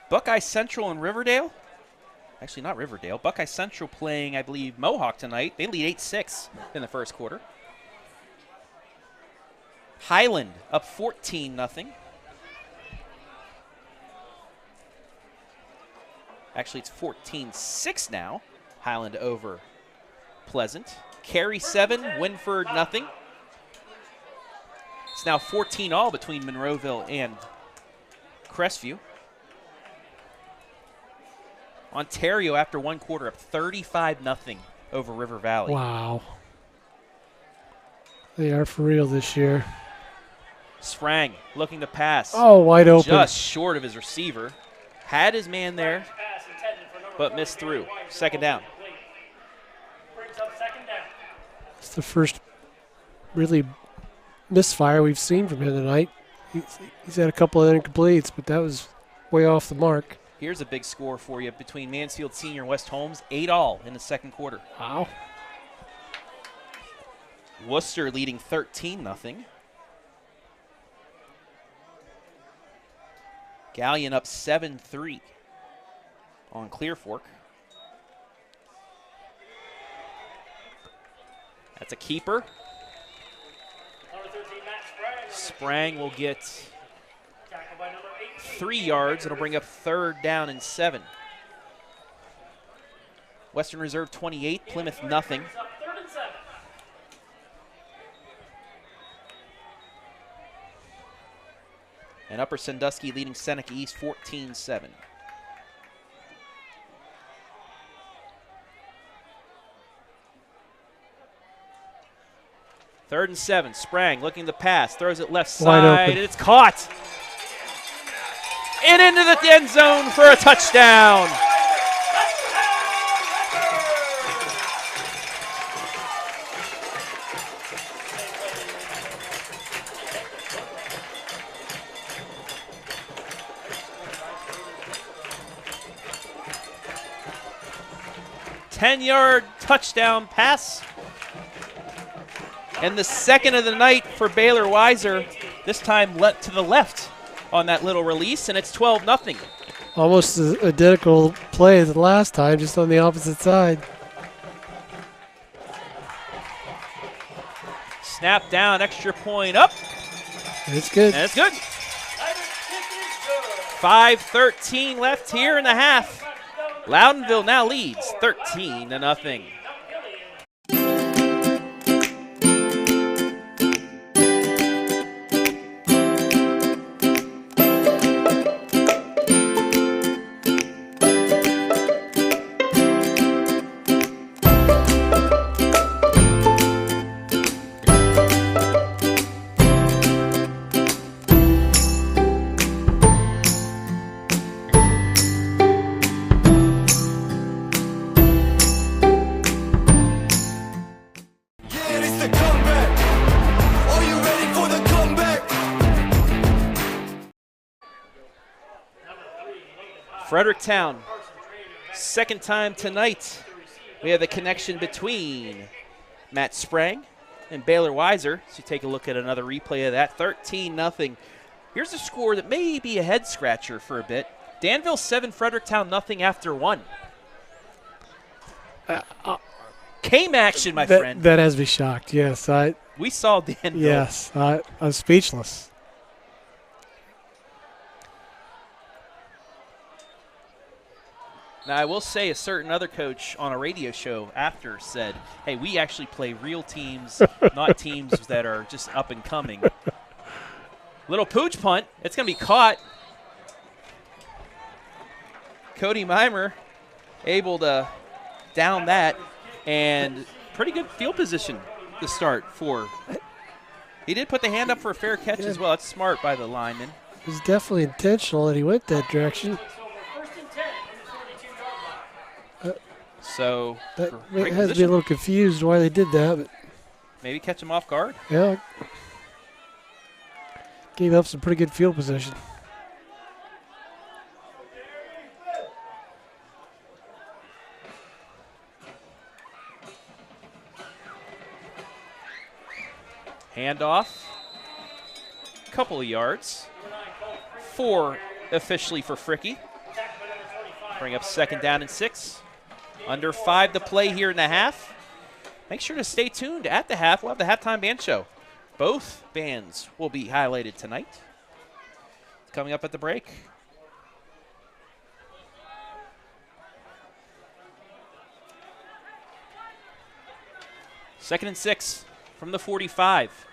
Buckeye Central and Riverdale. Actually, not Riverdale. Buckeye Central playing, I believe, Mohawk tonight. They lead 8-6 in the first quarter. Highland up 14-0. Actually, it's 14-6 now. Highland over Pleasant. Cary 7, Winford nothing. It's now 14-all between Monroeville and Crestview. Ontario, after one quarter, up 35-0 over River Valley. Wow. They are for real this year. Sprang looking to pass. Oh, wide open. Just short of his receiver. Had his man there, but missed through. Second down. Brings up second down. It's the first really misfire we've seen from him tonight. He's had a couple of incompletes, but that was way off the mark. Here's a big score for you between Mansfield Senior and West Holmes. 8-all in the second quarter. Wow. Worcester leading 13-0. Galleon up 7-3 on Clear Fork. That's a keeper. Number 13, Matt Sprang will get Tackled by number 18. 3 yards. It'll bring up third down and 7. Western Reserve 28, Plymouth nothing. Brings up third and 7. And Upper Sandusky leading Seneca East 14-7. Third and 7. Sprang looking to pass. Throws it left Wide side. open. And it's caught. And into the end zone for a touchdown. Ten-yard touchdown pass. And the second of the night for Baylor Weiser, this time to the left on that little release, and it's 12-0. Almost an identical play as the last time, just on the opposite side. Snap down, extra point up. It's good. And it's good. 5:13 left here in the half. Loudonville now leads 13-0. Fredericktown, second time tonight. We have the connection between Matt Sprang and Baylor Weiser. So you take a look at another replay of that. 13-0. Here's a score that may be a head scratcher for a bit. Danville 7, Fredericktown nothing after 1. Came action, my friend. That has me shocked. Yes, we saw Danville. Yes, I'm speechless. Now, I will say a certain other coach on a radio show after said, hey, we actually play real teams, not teams that are just up and coming. Little pooch punt. It's going to be caught. Cody Mimer able to down that, and pretty good field position to start for. He did put the hand up for a fair catch as well. That's smart by the lineman. It was definitely intentional that he went that direction. So that has to be a little confused why they did that. But maybe catch him off guard. Yeah. Gave up some pretty good field position. Handoff. Couple of yards. 4 officially for Fricke. Bring up 2nd down and 6. Under 5 to play here in the half. Make sure to stay tuned at the half. We'll have the halftime band show. Both bands will be highlighted tonight. It's coming up at the break. Second and 6 from the 45.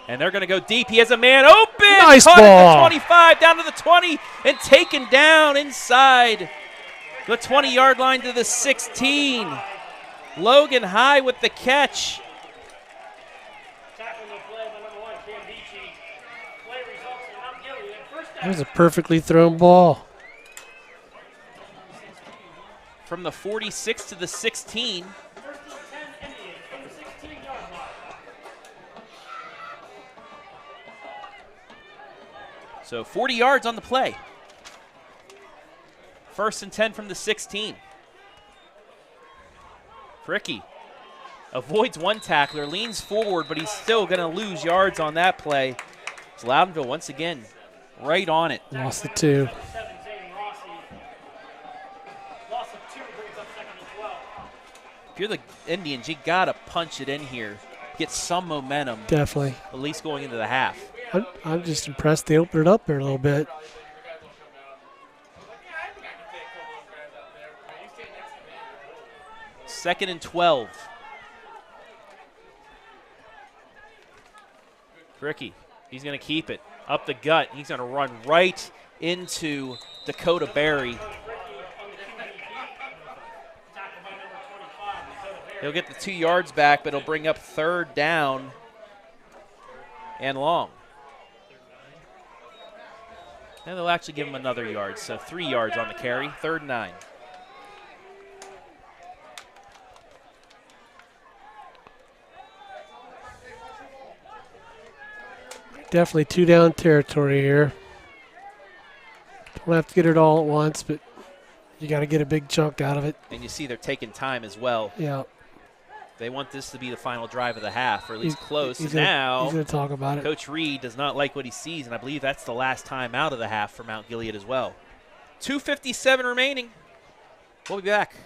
And they're going to go deep. He has a man open. Nice Caught ball. at the 25, down to the 20, and taken down inside the 20-yard line to the 16. Logan High with the catch. That was a perfectly thrown ball. From the 46 to the 16. So 40 yards on the play. 1st and 10 from the 16. Fricke avoids one tackler, leans forward, but he's still going to lose yards on that play. It's Loudonville once again right on it. Lost the 2. If you're the Indians, you got to punch it in here. Get some momentum. Definitely. At least going into the half. I'm just impressed they opened it up there a little bit. Second and 12. Fricke, he's going to keep it up the gut. He's going to run right into Dakota Berry. He'll get the 2 yards back, but he'll bring up 3rd down and long. And they'll actually give him another yard, so 3 yards on the carry, 3rd and 9. Definitely 2-down territory here. Don't have to get it all at once, but you got to get a big chunk out of it. And you see they're taking time as well. Yeah. They want this to be the final drive of the half, or at least close. He's now, going to talk about it. Coach Reed does not like what he sees, and I believe that's the last time out of the half for Mount Gilead as well. 2:57 remaining. We'll be back.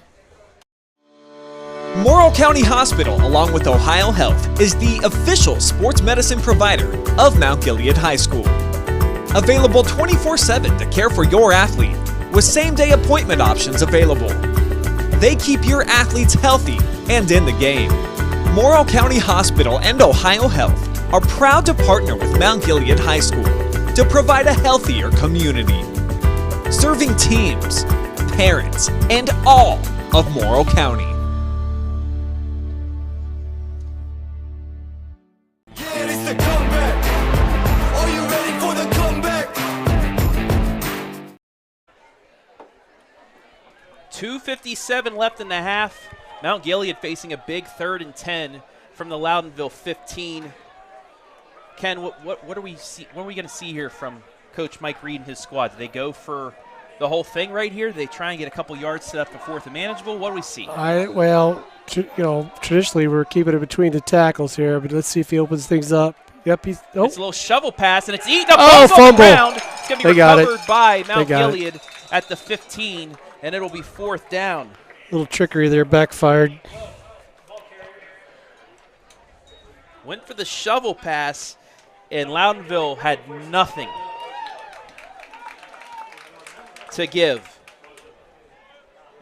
Morrow County Hospital, along with Ohio Health, is the official sports medicine provider of Mount Gilead High School. Available 24/7 to care for your athlete, with same-day appointment options available. They keep your athletes healthy and in the game. Morrow County Hospital and Ohio Health are proud to partner with Mount Gilead High School to provide a healthier community, serving teams, parents, and all of Morrow County. Yeah, it's the comeback. Are you ready for the comeback? 2:57 left in the half. Mount Gilead facing a big 3rd and 10 from the Loudonville 15. Ken, what are we going to see here from Coach Mike Reed and his squad? Do they go for the whole thing right here? Do they try and get a couple yards set up for 4th and manageable? What do we see? Traditionally we're keeping it between the tackles here, but let's see if he opens things up. Yep, he's. Oh. It's a little shovel pass, and it's eaten up. Oh, fumble. Around. It's going to be recovered by Mount got Gilead at the 15, and it'll be 4th down. Little trickery there, backfired. Went for the shovel pass, and Loudonville had nothing to give.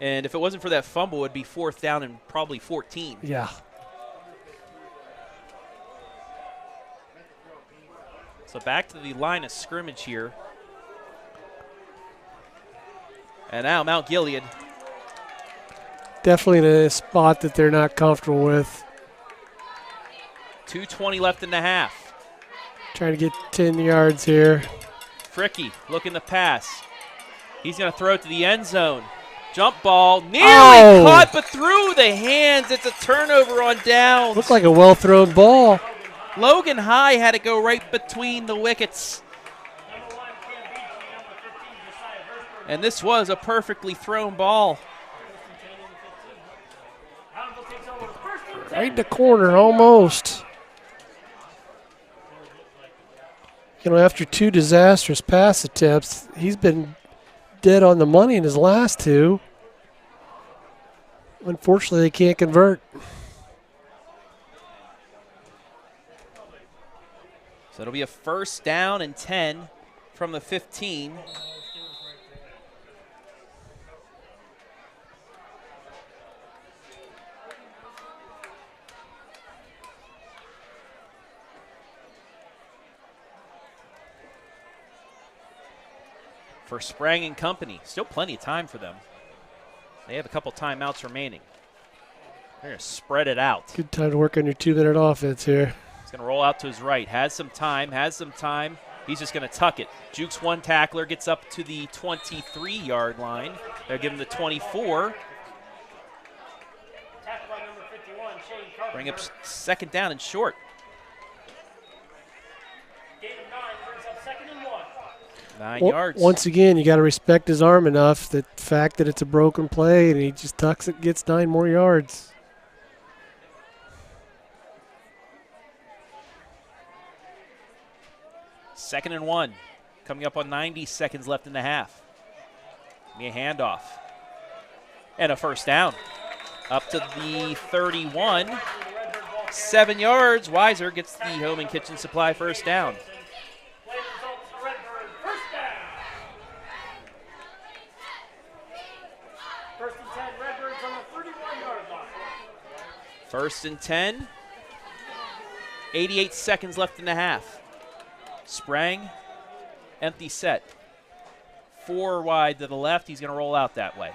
And if it wasn't for that fumble, it would be 4th down and probably 14. Yeah. So back to the line of scrimmage here. And now Mount Gilead. Definitely in a spot that they're not comfortable with. 2:20 left in the half. Trying to get 10 yards here. Fricke looking to pass. He's going to throw it to the end zone. Jump ball, nearly caught, but through the hands. It's a turnover on downs. Looked like a well-thrown ball. Logan High had to go right between the wickets. And this was a perfectly thrown ball. Right in the corner, almost. You know, after 2 disastrous pass attempts, he's been dead on the money in his last 2. Unfortunately, they can't convert. So it'll be a 1st down and 10 from the 15. For Sprang and company, still plenty of time for them. They have a couple timeouts remaining. They're going to spread it out. Good time to work on your 2-minute offense here. He's going to roll out to his right. Has some time. He's just going to tuck it. Jukes one tackler, gets up to the 23-yard line. They'll give him the 24. Bring up 2nd down and short. Gain of 9 brings up 2nd and 1. 9 yards. Once again, you got to respect his arm enough. The fact that it's a broken play and he just tucks it, gets 9 more yards. Second and 1. Coming up on 90 seconds left in the half. Be a handoff. And a 1st down. Up to the 31. 7 yards. Weiser gets the Home and Kitchen Supply 1st down. Play results for Redbird. 1st down. 1st and 10, Redbirds on the 31-yard line. 1st and 10. 88 seconds left in the half. Sprang, empty set. 4 wide to the left. He's going to roll out that way.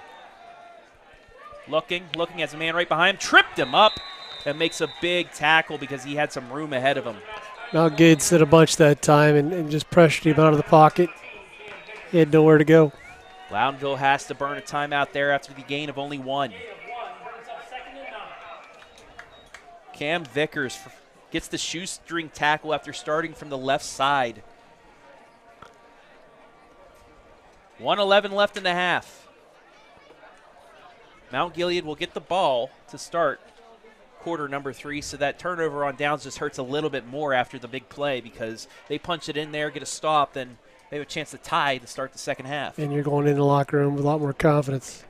Looking as a man right behind him. Tripped him up and makes a big tackle because he had some room ahead of him. Mount Gilead stood a bunch that time and just pressured him out of the pocket. He had nowhere to go. Loudonville has to burn a timeout there after the gain of only 1. Cam Vickers gets the shoestring tackle after starting from the left side. 1:11 left in the half. Mount Gilead will get the ball to start quarter number 3, so that turnover on downs just hurts a little bit more after the big play because they punch it in there, get a stop, then they have a chance to tie to start the second half. And you're going in the locker room with a lot more confidence.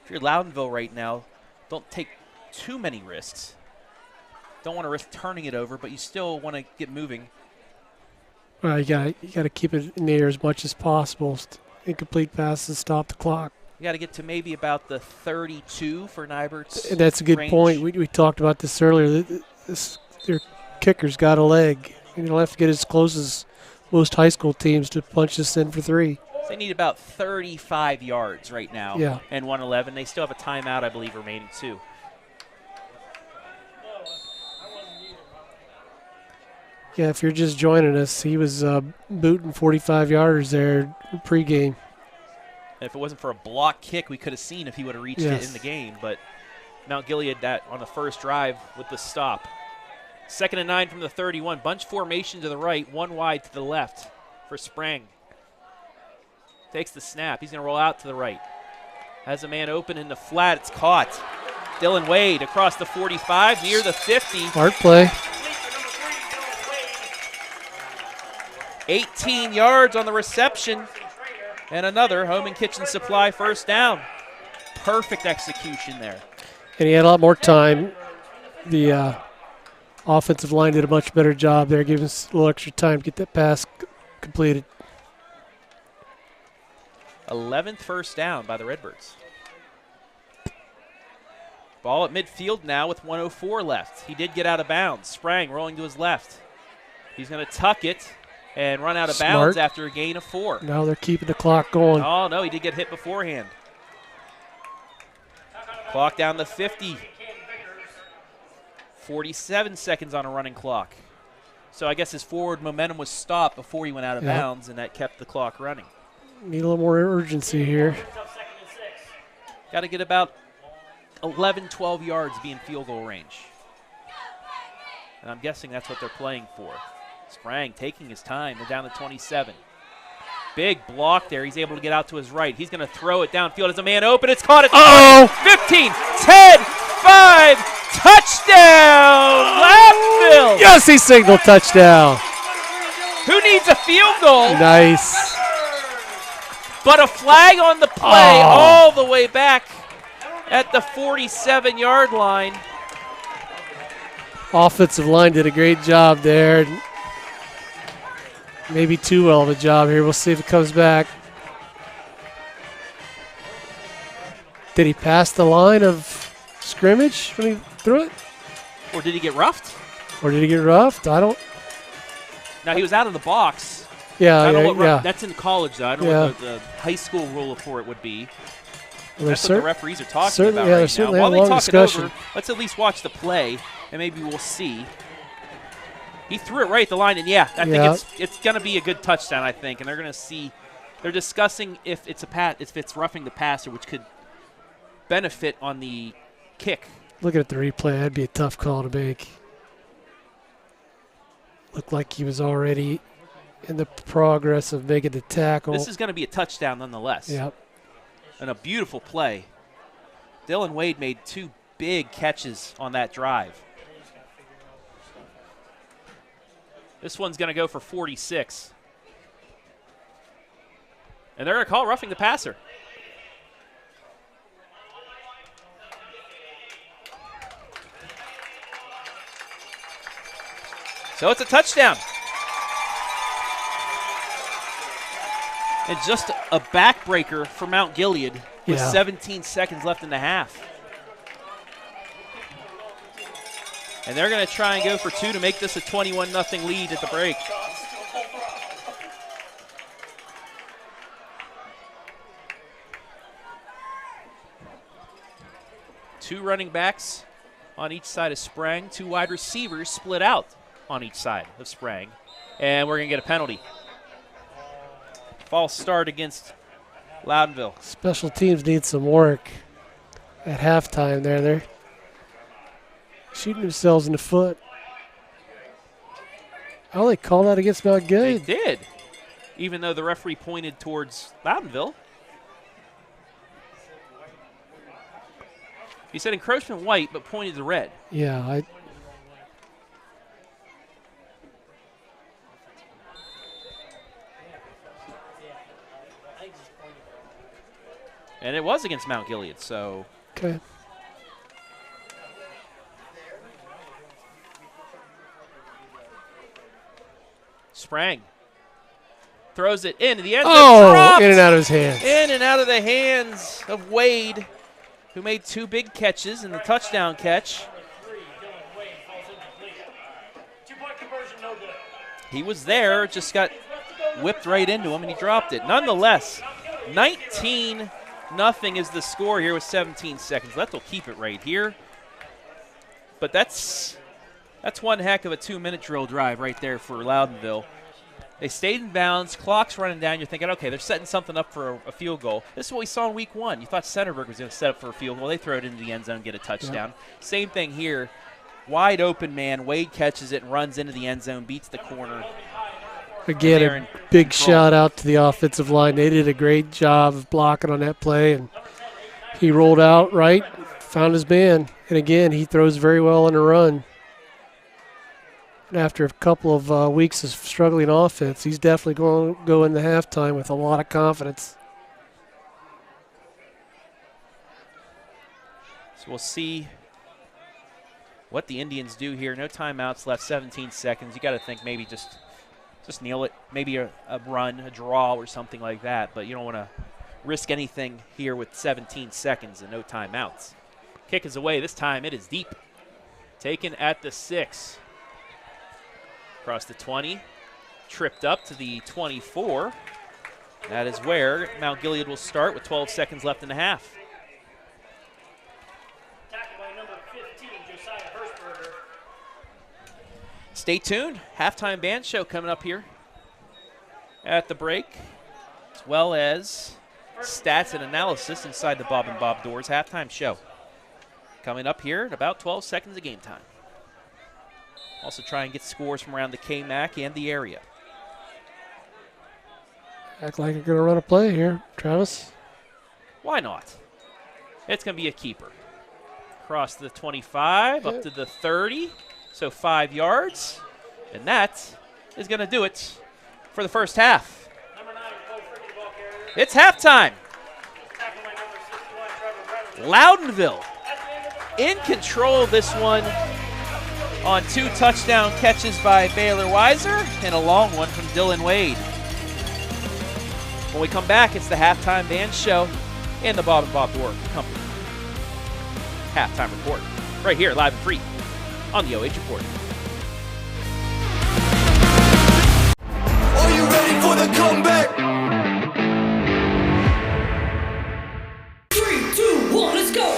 If you're Loudonville right now, don't take too many risks. Don't want to risk turning it over, but you still want to get moving. Well, you got to keep it in the air as much as possible. Incomplete passes stop the clock. You got to get to maybe about the 32 for Nybert's. And that's a good range. point. We talked about this earlier. Their kicker's got a leg. And you'll have to get as close as most high school teams to punch this in for 3. They need about 35 yards right now. Yeah. And 1:11. They still have a timeout, I believe, remaining too. Yeah, if you're just joining us, he was booting 45-yarders there pregame. And if it wasn't for a block kick, we could have seen if he would have reached it in the game. But Mount Gilead that on the first drive with the stop. 2nd and 9 from the 31. Bunch formation to the right, 1 wide to the left for Sprang. Takes the snap. He's going to roll out to the right. Has a man open in the flat. It's caught. Dylan Wade across the 45, near the 50. Smart play. 18 yards on the reception. And another Home and Kitchen Supply first down. Perfect execution there. And he had a lot more time. The offensive line did a much better job there, giving us a little extra time to get that pass completed. 11th first down by the Redbirds. Ball at midfield now with 1:04 left. He did get out of bounds. Sprang rolling to his left. He's going to tuck it and run out of bounds after a gain of 4. Now they're keeping the clock going. Oh, no, he did get hit beforehand. Clock down to 50. 47 seconds on a running clock. So I guess his forward momentum was stopped before he went out of bounds, and that kept the clock running. Need a little more urgency here. Got to get about 11, 12 yards be in field goal range. And I'm guessing that's what they're playing for. Sprang taking his time. They're down to 27. Big block there. He's able to get out to his right. He's going to throw it downfield as a man open. It's caught at 15, 10, 5, touchdown, Loudonville. Yes, he signaled touchdown. Who needs a field goal? Nice. But a flag on the play all the way back at the 47-yard line. Offensive line did a great job there. Maybe too well of a job here. We'll see if it comes back. Did he pass the line of scrimmage when he threw it? Or did he get roughed? Or did he get roughed? I don't. Now, he was out of the box. Yeah, I don't know yeah. That's in college, though. I don't know what the high school rule for it would be. Well, that's what the referees are talking about yeah, right now. While they talk it over, let's at least watch the play, and maybe we'll see. He threw it right at the line, and I think it's going to be a good touchdown, I think. And they're going to see, they're discussing if it's roughing the passer, which could benefit on the kick. Looking at the replay, that'd be a tough call to make. Looked like he was already in the progress of making the tackle. This is going to be a touchdown nonetheless. Yep. And a beautiful play. Dylan Wade made 2 big catches on that drive. This one's going to go for 46. And they're going to call roughing the passer. So it's a touchdown. And just a backbreaker for Mount Gilead with 17 seconds left in the half. And they're going to try and go for 2 to make this a 21-0 lead at the break. Two running backs on each side of Sprang. 2 wide receivers split out on each side of Sprang. And we're going to get a penalty. False start against Loudonville. Special teams need some work at halftime there. They're shooting themselves in the foot. Oh, they called that against Mount Gilead. They did, even though the referee pointed towards Loudonville. He said encroachment white, but pointed to red. Yeah, And it was against Mount Gilead, so. Okay. Sprang. Throws it into the end zone. Oh, in and out of his hands. In and out of the hands of Wade, who made 2 big catches and the touchdown catch. He was there, just got whipped right into him, and he dropped it. Nonetheless, 19-0 is the score here with 17 seconds left. We'll keep it right here. But that's one heck of a 2-minute drill drive right there for Loudonville. They stayed in bounds. Clock's running down. You're thinking, okay, they're setting something up for a field goal. This is what we saw in week 1. You thought Centerburg was going to set up for a field goal. They throw it into the end zone, get a touchdown. Yep. Same thing here. Wide open man. Wade catches it and runs into the end zone, beats the corner. Again, a big shout out to the offensive line. They did a great job of blocking on that play, and he rolled out right, found his man. And again, he throws very well on the run. And after a couple of weeks of struggling offense, he's definitely going to go into halftime with a lot of confidence. So we'll see what the Indians do here. No timeouts left, 17 seconds. You got to think maybe just kneel it, maybe a run, a draw or something like that, but you don't want to risk anything here with 17 seconds and no timeouts. Kick is away. This time it is deep. Taken at the 6. Across the 20. Tripped up to the 24. That is where Mount Gilead will start with 12 seconds left in the half. Stay tuned. Halftime band show coming up here at the break, as well as stats and analysis inside the Bob and Bob doors. Halftime show coming up here at about 12 seconds of game time. Also try and get scores from around the KMAC and the area. Act like you're going to run a play here, Travis. Why not? It's going to be a keeper. Across the 25, up to the 30. So 5 yards, and that is going to do it for the first half. It's halftime. Loudonville in control of this one on 2 touchdown catches by Baylor Weiser and a long one from Dylan Wade. When we come back, it's the halftime band show and the Bob and Bob Dorr Company halftime report right here, live and free on the OH.REPORT. Are you ready for the comeback? 3, 2, 1, let's go!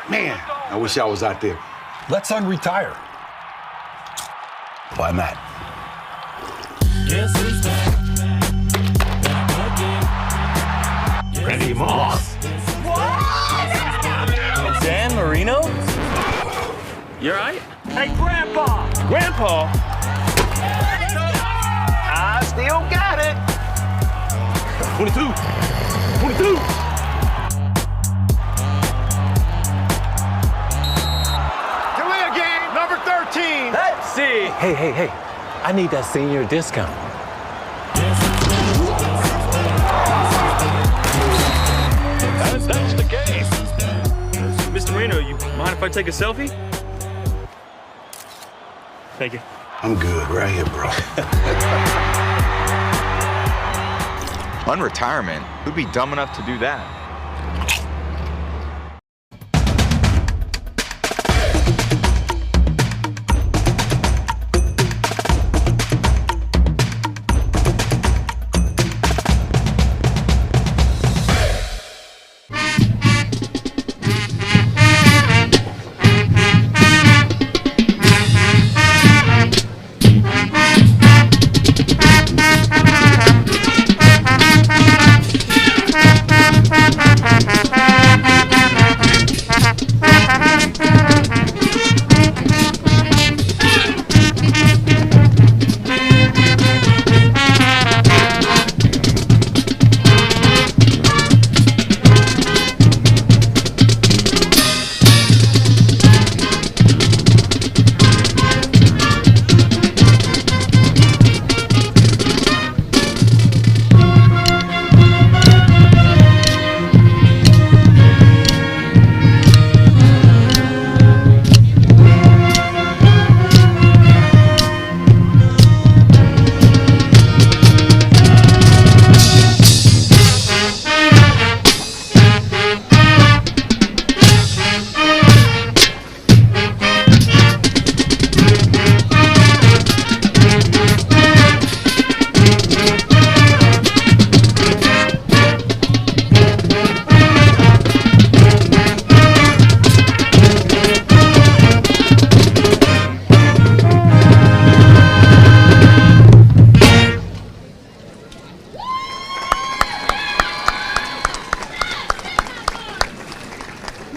Man, I wish I was out there. Let's unretire. Why not? Guess who's back? Randy Moss. Dan Marino? You all right? Hey, Grandpa! Grandpa? I still got it. 22. 22. Number 13. Let's see. Hey. I need that senior discount. That's the case. Mr. Marino, you mind if I take a selfie? Thank you. I'm good right here, bro. Unretirement? Who'd be dumb enough to do that?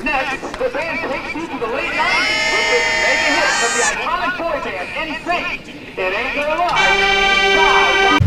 Next, the band takes you to the late 90s with this mega hit from the iconic boy band NSYNC. It ain't gonna lie.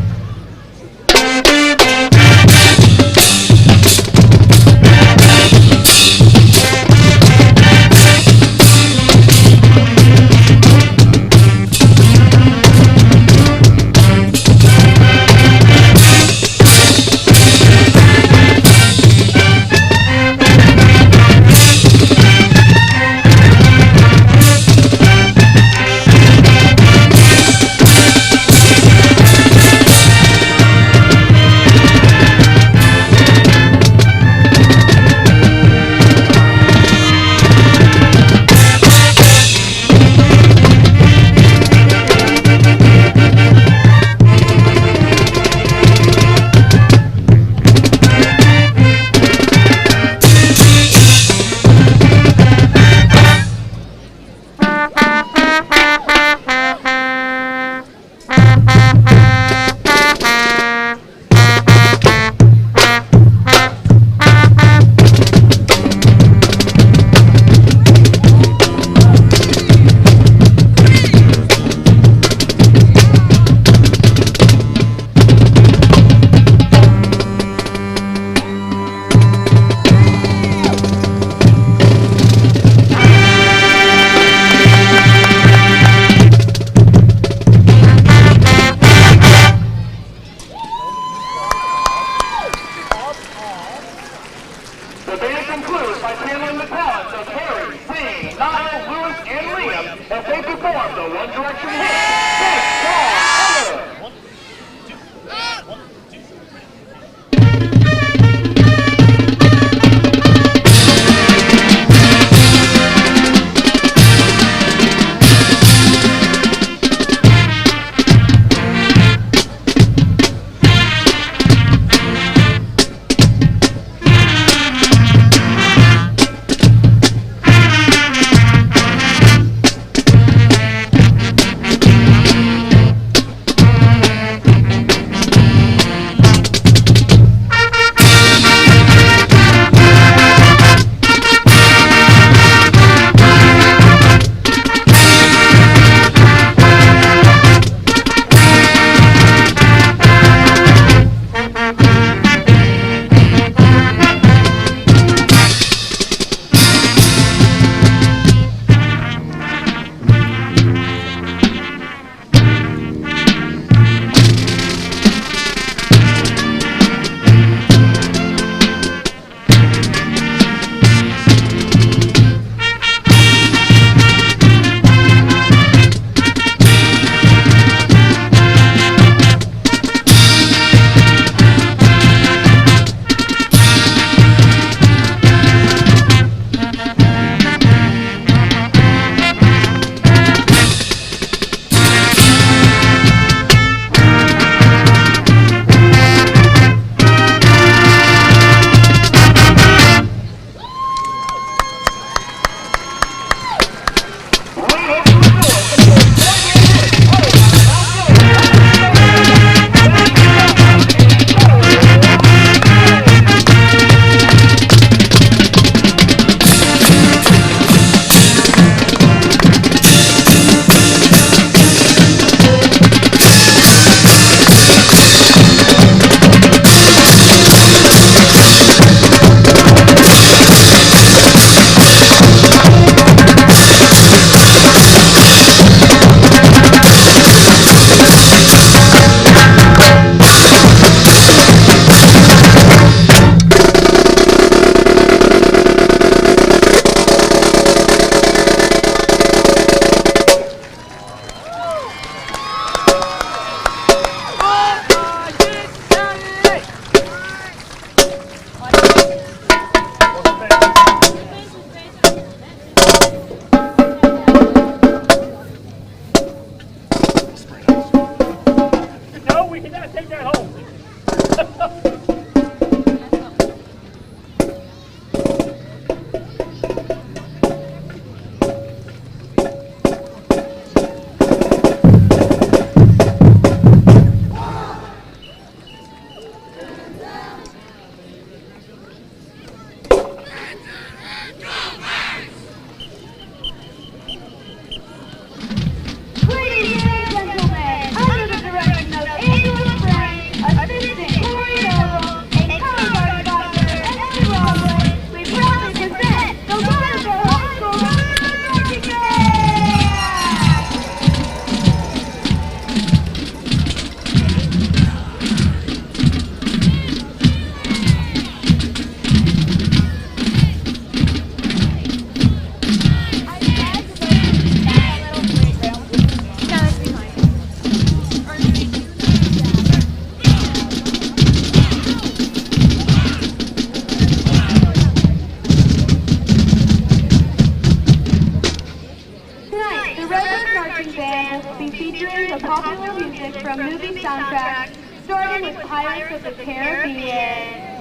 featuring the popular music from movie soundtracks, starting with Pirates of the Caribbean.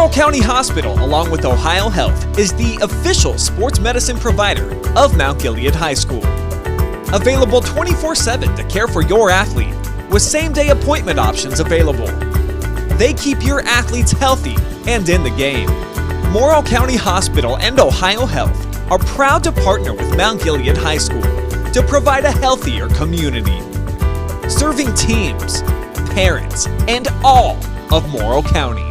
Morrow County Hospital, along with Ohio Health, is the official sports medicine provider of Mount Gilead High School. Available 24/7 to care for your athlete, with same-day appointment options available. They keep your athletes healthy and in the game. Morrow County Hospital and Ohio Health are proud to partner with Mount Gilead High School to provide a healthier community, serving teams, parents, and all of Morrow County.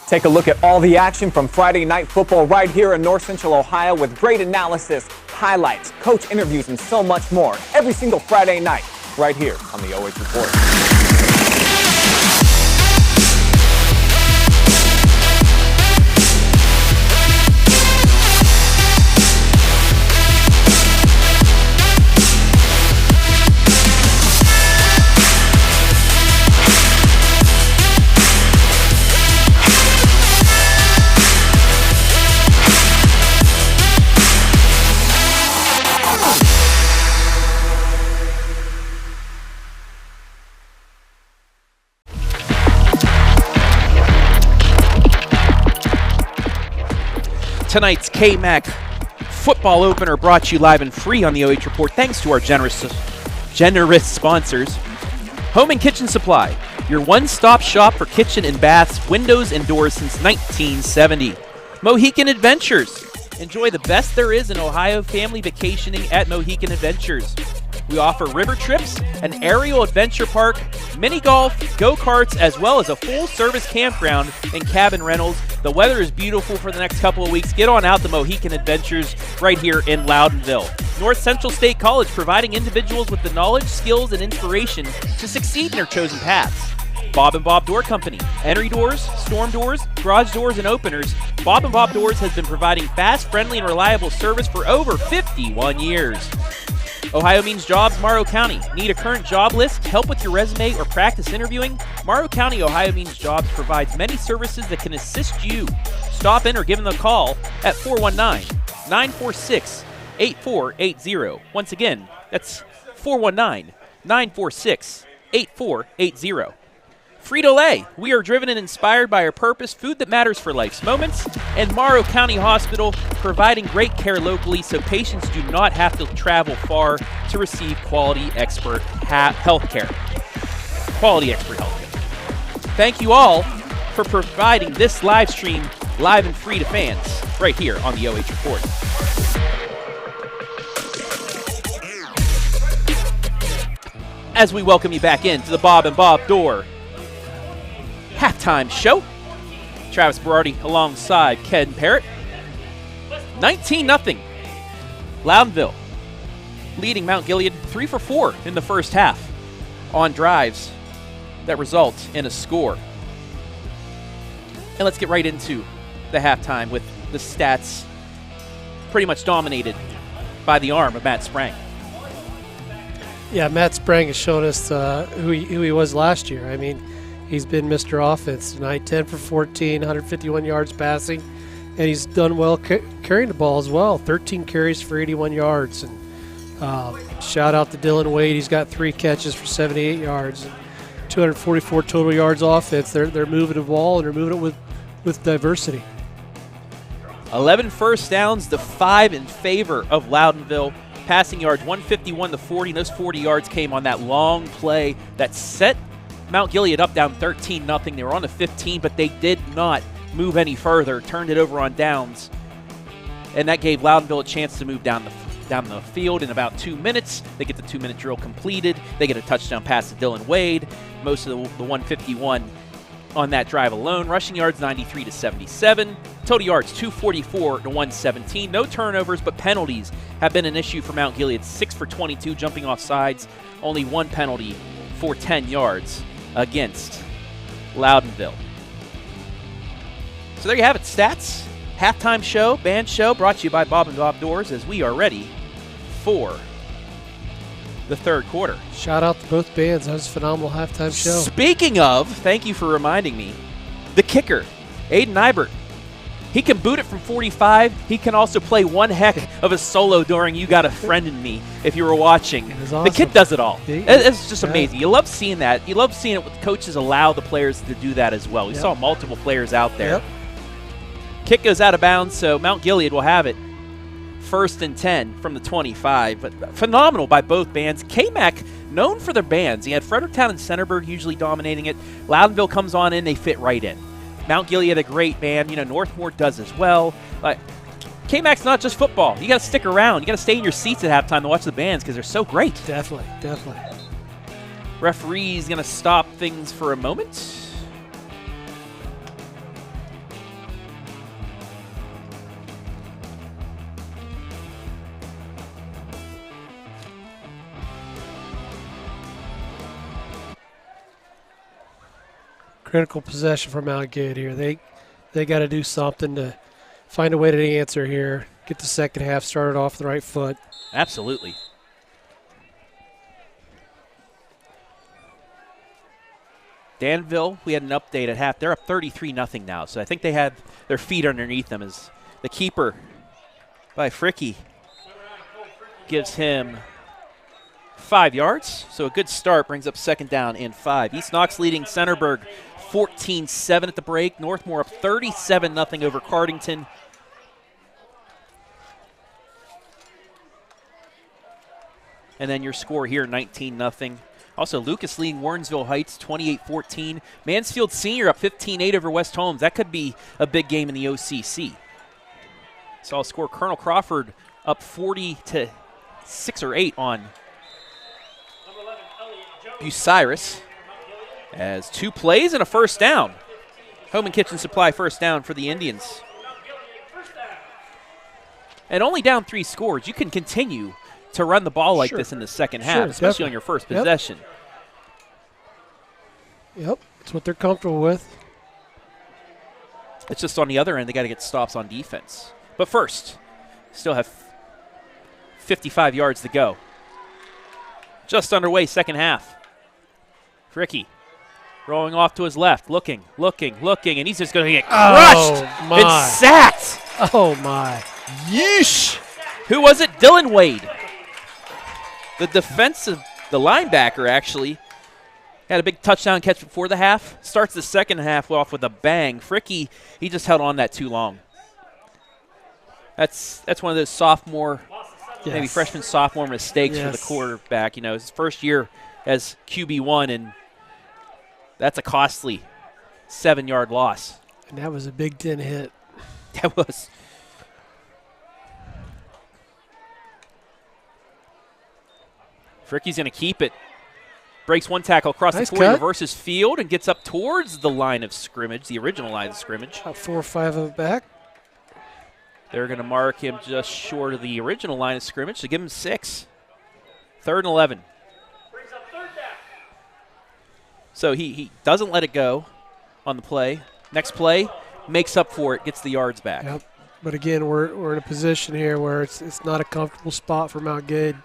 Take a look at all the action from Friday Night Football right here in North Central Ohio with great analysis, highlights, coach interviews, and so much more every single Friday night right here on the OH Report. Tonight's KMAC football opener brought to you live and free on the OH Report thanks to our generous sponsors. Home and Kitchen Supply, your one-stop shop for kitchen and baths, windows and doors since 1970. Mohican Adventures, enjoy the best there is in Ohio family vacationing at Mohican Adventures. We offer river trips, an aerial adventure park, mini golf, go-karts, as well as a full-service campground and cabin rentals. The weather is beautiful for the next couple of weeks. Get on out to Mohican Adventures right here in Loudonville. North Central State College, providing individuals with the knowledge, skills, and inspiration to succeed in their chosen paths. Bob & Bob Door Company. Entry doors, storm doors, garage doors, and openers. Bob & Bob Doors has been providing fast, friendly, and reliable service for over 51 years. Ohio Means Jobs, Morrow County. Need a current job list, help with your resume, or practice interviewing? Morrow County Ohio Means Jobs provides many services that can assist you. Stop in or give them a call at 419-946-8480. Once again, that's 419-946-8480. Frito Lay, we are driven and inspired by our purpose, food that matters for life's moments, and Morrow County Hospital, providing great care locally so patients do not have to travel far to receive quality expert health care. Quality expert health care. Thank you all for providing this live stream live and free to fans right here on the OH Report. As we welcome you back into the Bob & Bob Door halftime show. Travis Berardi alongside Ken Parrott. 19-0. Loudonville leading Mount Gilead 3 for 4 in the first half on drives that result in a score. And let's get right into the halftime with the stats pretty much dominated by the arm of Matt Sprang. Yeah, Matt Sprang has shown us who he was last year. I mean, he's been Mr. Offense tonight, 10 for 14, 151 yards passing, and he's done well carrying the ball as well, 13 carries for 81 yards. And shout out to Dylan Wade. He's got 3 catches for 78 yards and 244 total yards offense. They're moving the ball, and they're moving it with diversity. 11 first downs to 5 in favor of Loudonville. Passing yards 151 to 40, and those 40 yards came on that long play that set Mount Gilead up down 13-0. They were on the 15, but they did not move any further, turned it over on downs, and that gave Loudonville a chance to move down the field in about 2 minutes. They get the 2-minute drill completed. They get a touchdown pass to Dylan Wade. Most of the 151 on that drive alone. Rushing yards 93 to 77. Total yards, 244 to 117. No turnovers, but penalties have been an issue for Mount Gilead. 6 for 22 jumping off sides. Only 1 penalty for 10 yards against Loudonville. So there you have it, stats. Halftime show, band show, brought to you by Bob and Bob Doors as we are ready for the third quarter. Shout out to both bands. That was a phenomenal halftime show. Speaking of, thank you for reminding me, the kicker, Aiden Ibert. He can boot it from 45. He can also play one heck of a solo during You Got a Friend in Me if you were watching. Awesome. The kid does it all. It's just amazing. You love seeing that. You love seeing it with coaches allow the players to do that as well. We saw multiple players out there. Yep. Kick goes out of bounds, so Mount Gilead will have it. 1st and 10 from the 25. But phenomenal by both bands. KMAC, known for their bands. He had Fredericktown and Centerburg usually dominating it. Loudonville comes on in, they fit right in. Mount Gilead, a great band. You know, Northmore does as well. KMAC's not just football. You got to stick around. You got to stay in your seats at halftime to watch the bands because they're so great. Definitely, definitely. Referee's going to stop things for a moment. Critical possession for Mount Gilead here. They got to do something to find a way to answer here. Get the second half started off the right foot. Absolutely. Danville, we had an update at half. They're up 33-0 now, so I think they had their feet underneath them as the keeper by Fricke gives him 5 yards. So a good start brings up 2nd down and 5. East Knox leading Centerburg 14-7 at the break. Northmore up 37-0 over Cardington. And then your score here, 19-0. Also, Lucas leading Warrensville Heights 28-14. Mansfield Senior up 15-8 over West Holmes. That could be a big game in the OCC. Saw a score Colonel Crawford up 40-6 or 8 on Bucyrus. As 2 plays and a 1st down. Home and Kitchen Supply 1st down for the Indians. And only down 3 scores. You can continue to run the ball like this in the second half, especially on your first possession. Yep, that's what they're comfortable with. It's just on the other end, they got to get stops on defense. But first, still have 55 yards to go. Just underway, second half. Fricke rolling off to his left, looking, and he's just going to get crushed and sacked. Oh, my. Yeesh. Who was it? Dylan Wade. The linebacker actually had a big touchdown catch before the half. Starts the second half off with a bang. Fricke, he just held on that too long. That's one of those sophomore, maybe freshman, sophomore mistakes for the quarterback. You know, his first year as QB1, and that's a costly 7-yard loss. And that was a Big Ten hit. That was. Fricke's going to keep it. Breaks one tackle across the 40, reverses field, and gets up towards the line of scrimmage, the original line of scrimmage. About 4 or 5 of it back. They're going to mark him just short of the original line of scrimmage to give him 6. 3rd and 11. So he doesn't let it go on the play. Next play, makes up for it, gets the yards back. Yep. But again, we're in a position here where it's not a comfortable spot for Mount Gilead,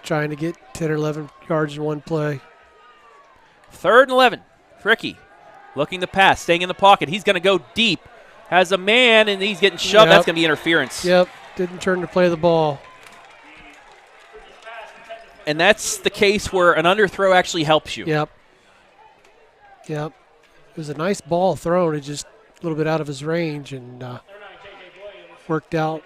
trying to get 10 or 11 yards in one play. 3rd and 11. Fricke looking to pass, staying in the pocket. He's going to go deep. Has a man, and he's getting shoved. That's going to be interference. Yep. Didn't turn to play the ball. And that's the case where an underthrow actually helps you. Yep. Yep. It was a nice ball thrown. It just a little bit out of his range and worked out.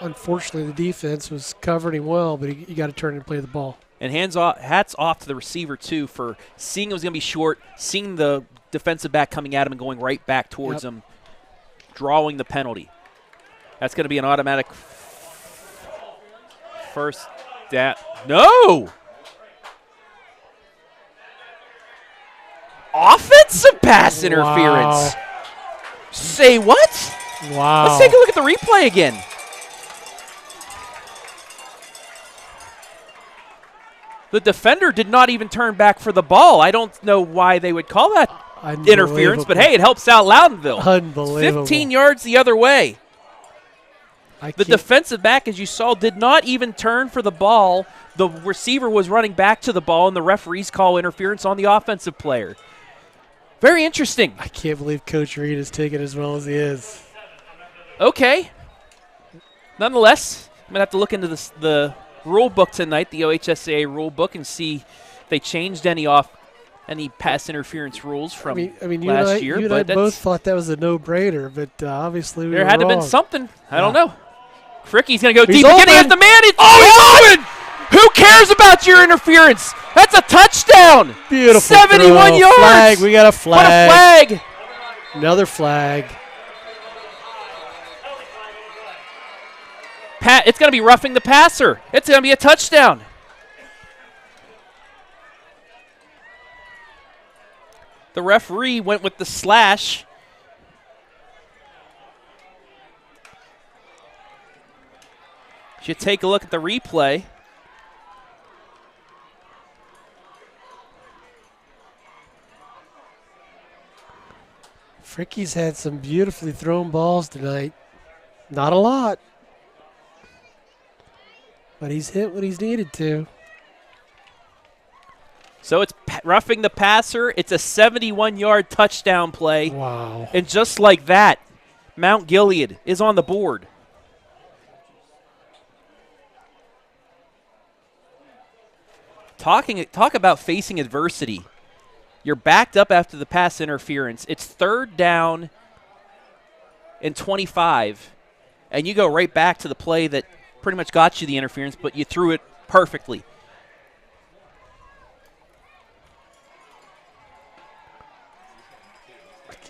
Unfortunately, the defense was covering him well, but he got to turn and play the ball. And hats off to the receiver, too, for seeing it was going to be short, seeing the defensive back coming at him and going right back towards him, drawing the penalty. That's going to be an automatic first down. No! Offensive pass interference. Wow. Say what? Wow. Let's take a look at the replay again. The defender did not even turn back for the ball. I don't know why they would call that interference, but hey, it helps out Loudonville. Unbelievable. 15 yards the other way. The defensive back, as you saw, did not even turn for the ball. The receiver was running back to the ball, and the referees call interference on the offensive player. Very interesting. I can't believe Coach Reed is taking as well as he is. Okay. Nonetheless, I'm going to have to look into the rule book tonight, the OHSAA rule book, and see if they changed any pass interference rules from last year. You and I both thought that was a no-brainer, but obviously we there were had to have wrong. been something. I don't know. Fricke's going to go He's deep again. He has open. the man. He's open! Who cares about your interference? That's a touchdown. Beautiful 71 throw. yards. Flag. We got a flag. What a flag. Another flag. It's going to be roughing the passer. It's going to be a touchdown. The referee went with the slash. Should take a look at the replay. Fricke's had some beautifully thrown balls tonight. Not a lot, but he's hit what he's needed to. So it's roughing the passer. It's a 71-yard touchdown play. Wow. And just like that, Mount Gilead is on the board. Talk about facing adversity. You're backed up after the pass interference. It's 3rd down and 25, and you go right back to the play that pretty much got you the interference, but you threw it perfectly.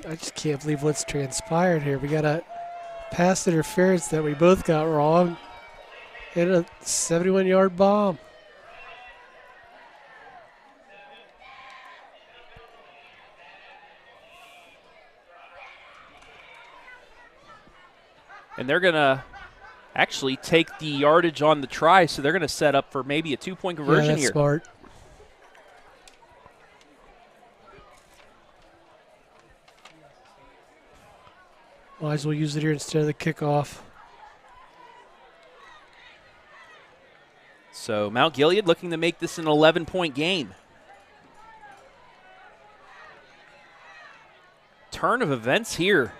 I just can't believe what's transpired here. We got a pass interference that we both got wrong and a 71-yard bomb. And they're going to actually take the yardage on the try, so they're going to set up for maybe a 2-point conversion that's here. Smart. Might as well use it here instead of the kickoff. So Mount Gilead looking to make this an 11-point game. Turn of events here.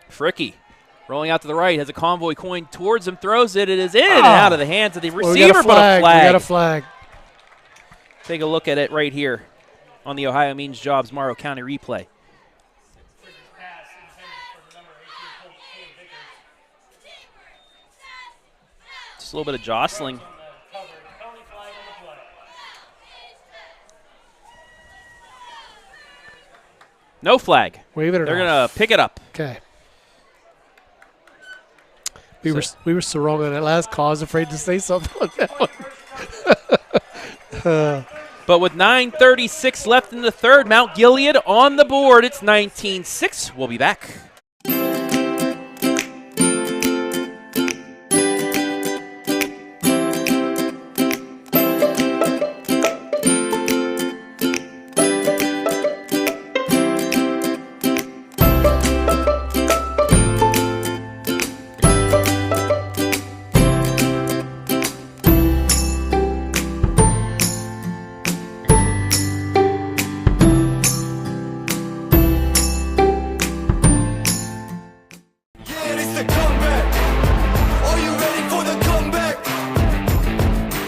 Fricke rolling out to the right, has a convoy coin towards him, throws it. It is in and out of the hands of the receiver, but a flag. We got a flag. Take a look at it right here on the Ohio Means Jobs Morrow County replay. Just a little bit of jostling. No flag. Wave it. They're going to pick it up. Okay. We were so wrong on that last call. I was afraid to say something on that one. But with 9:36 left in the third, Mount Gilead on the board. It's 19-6. We'll be back.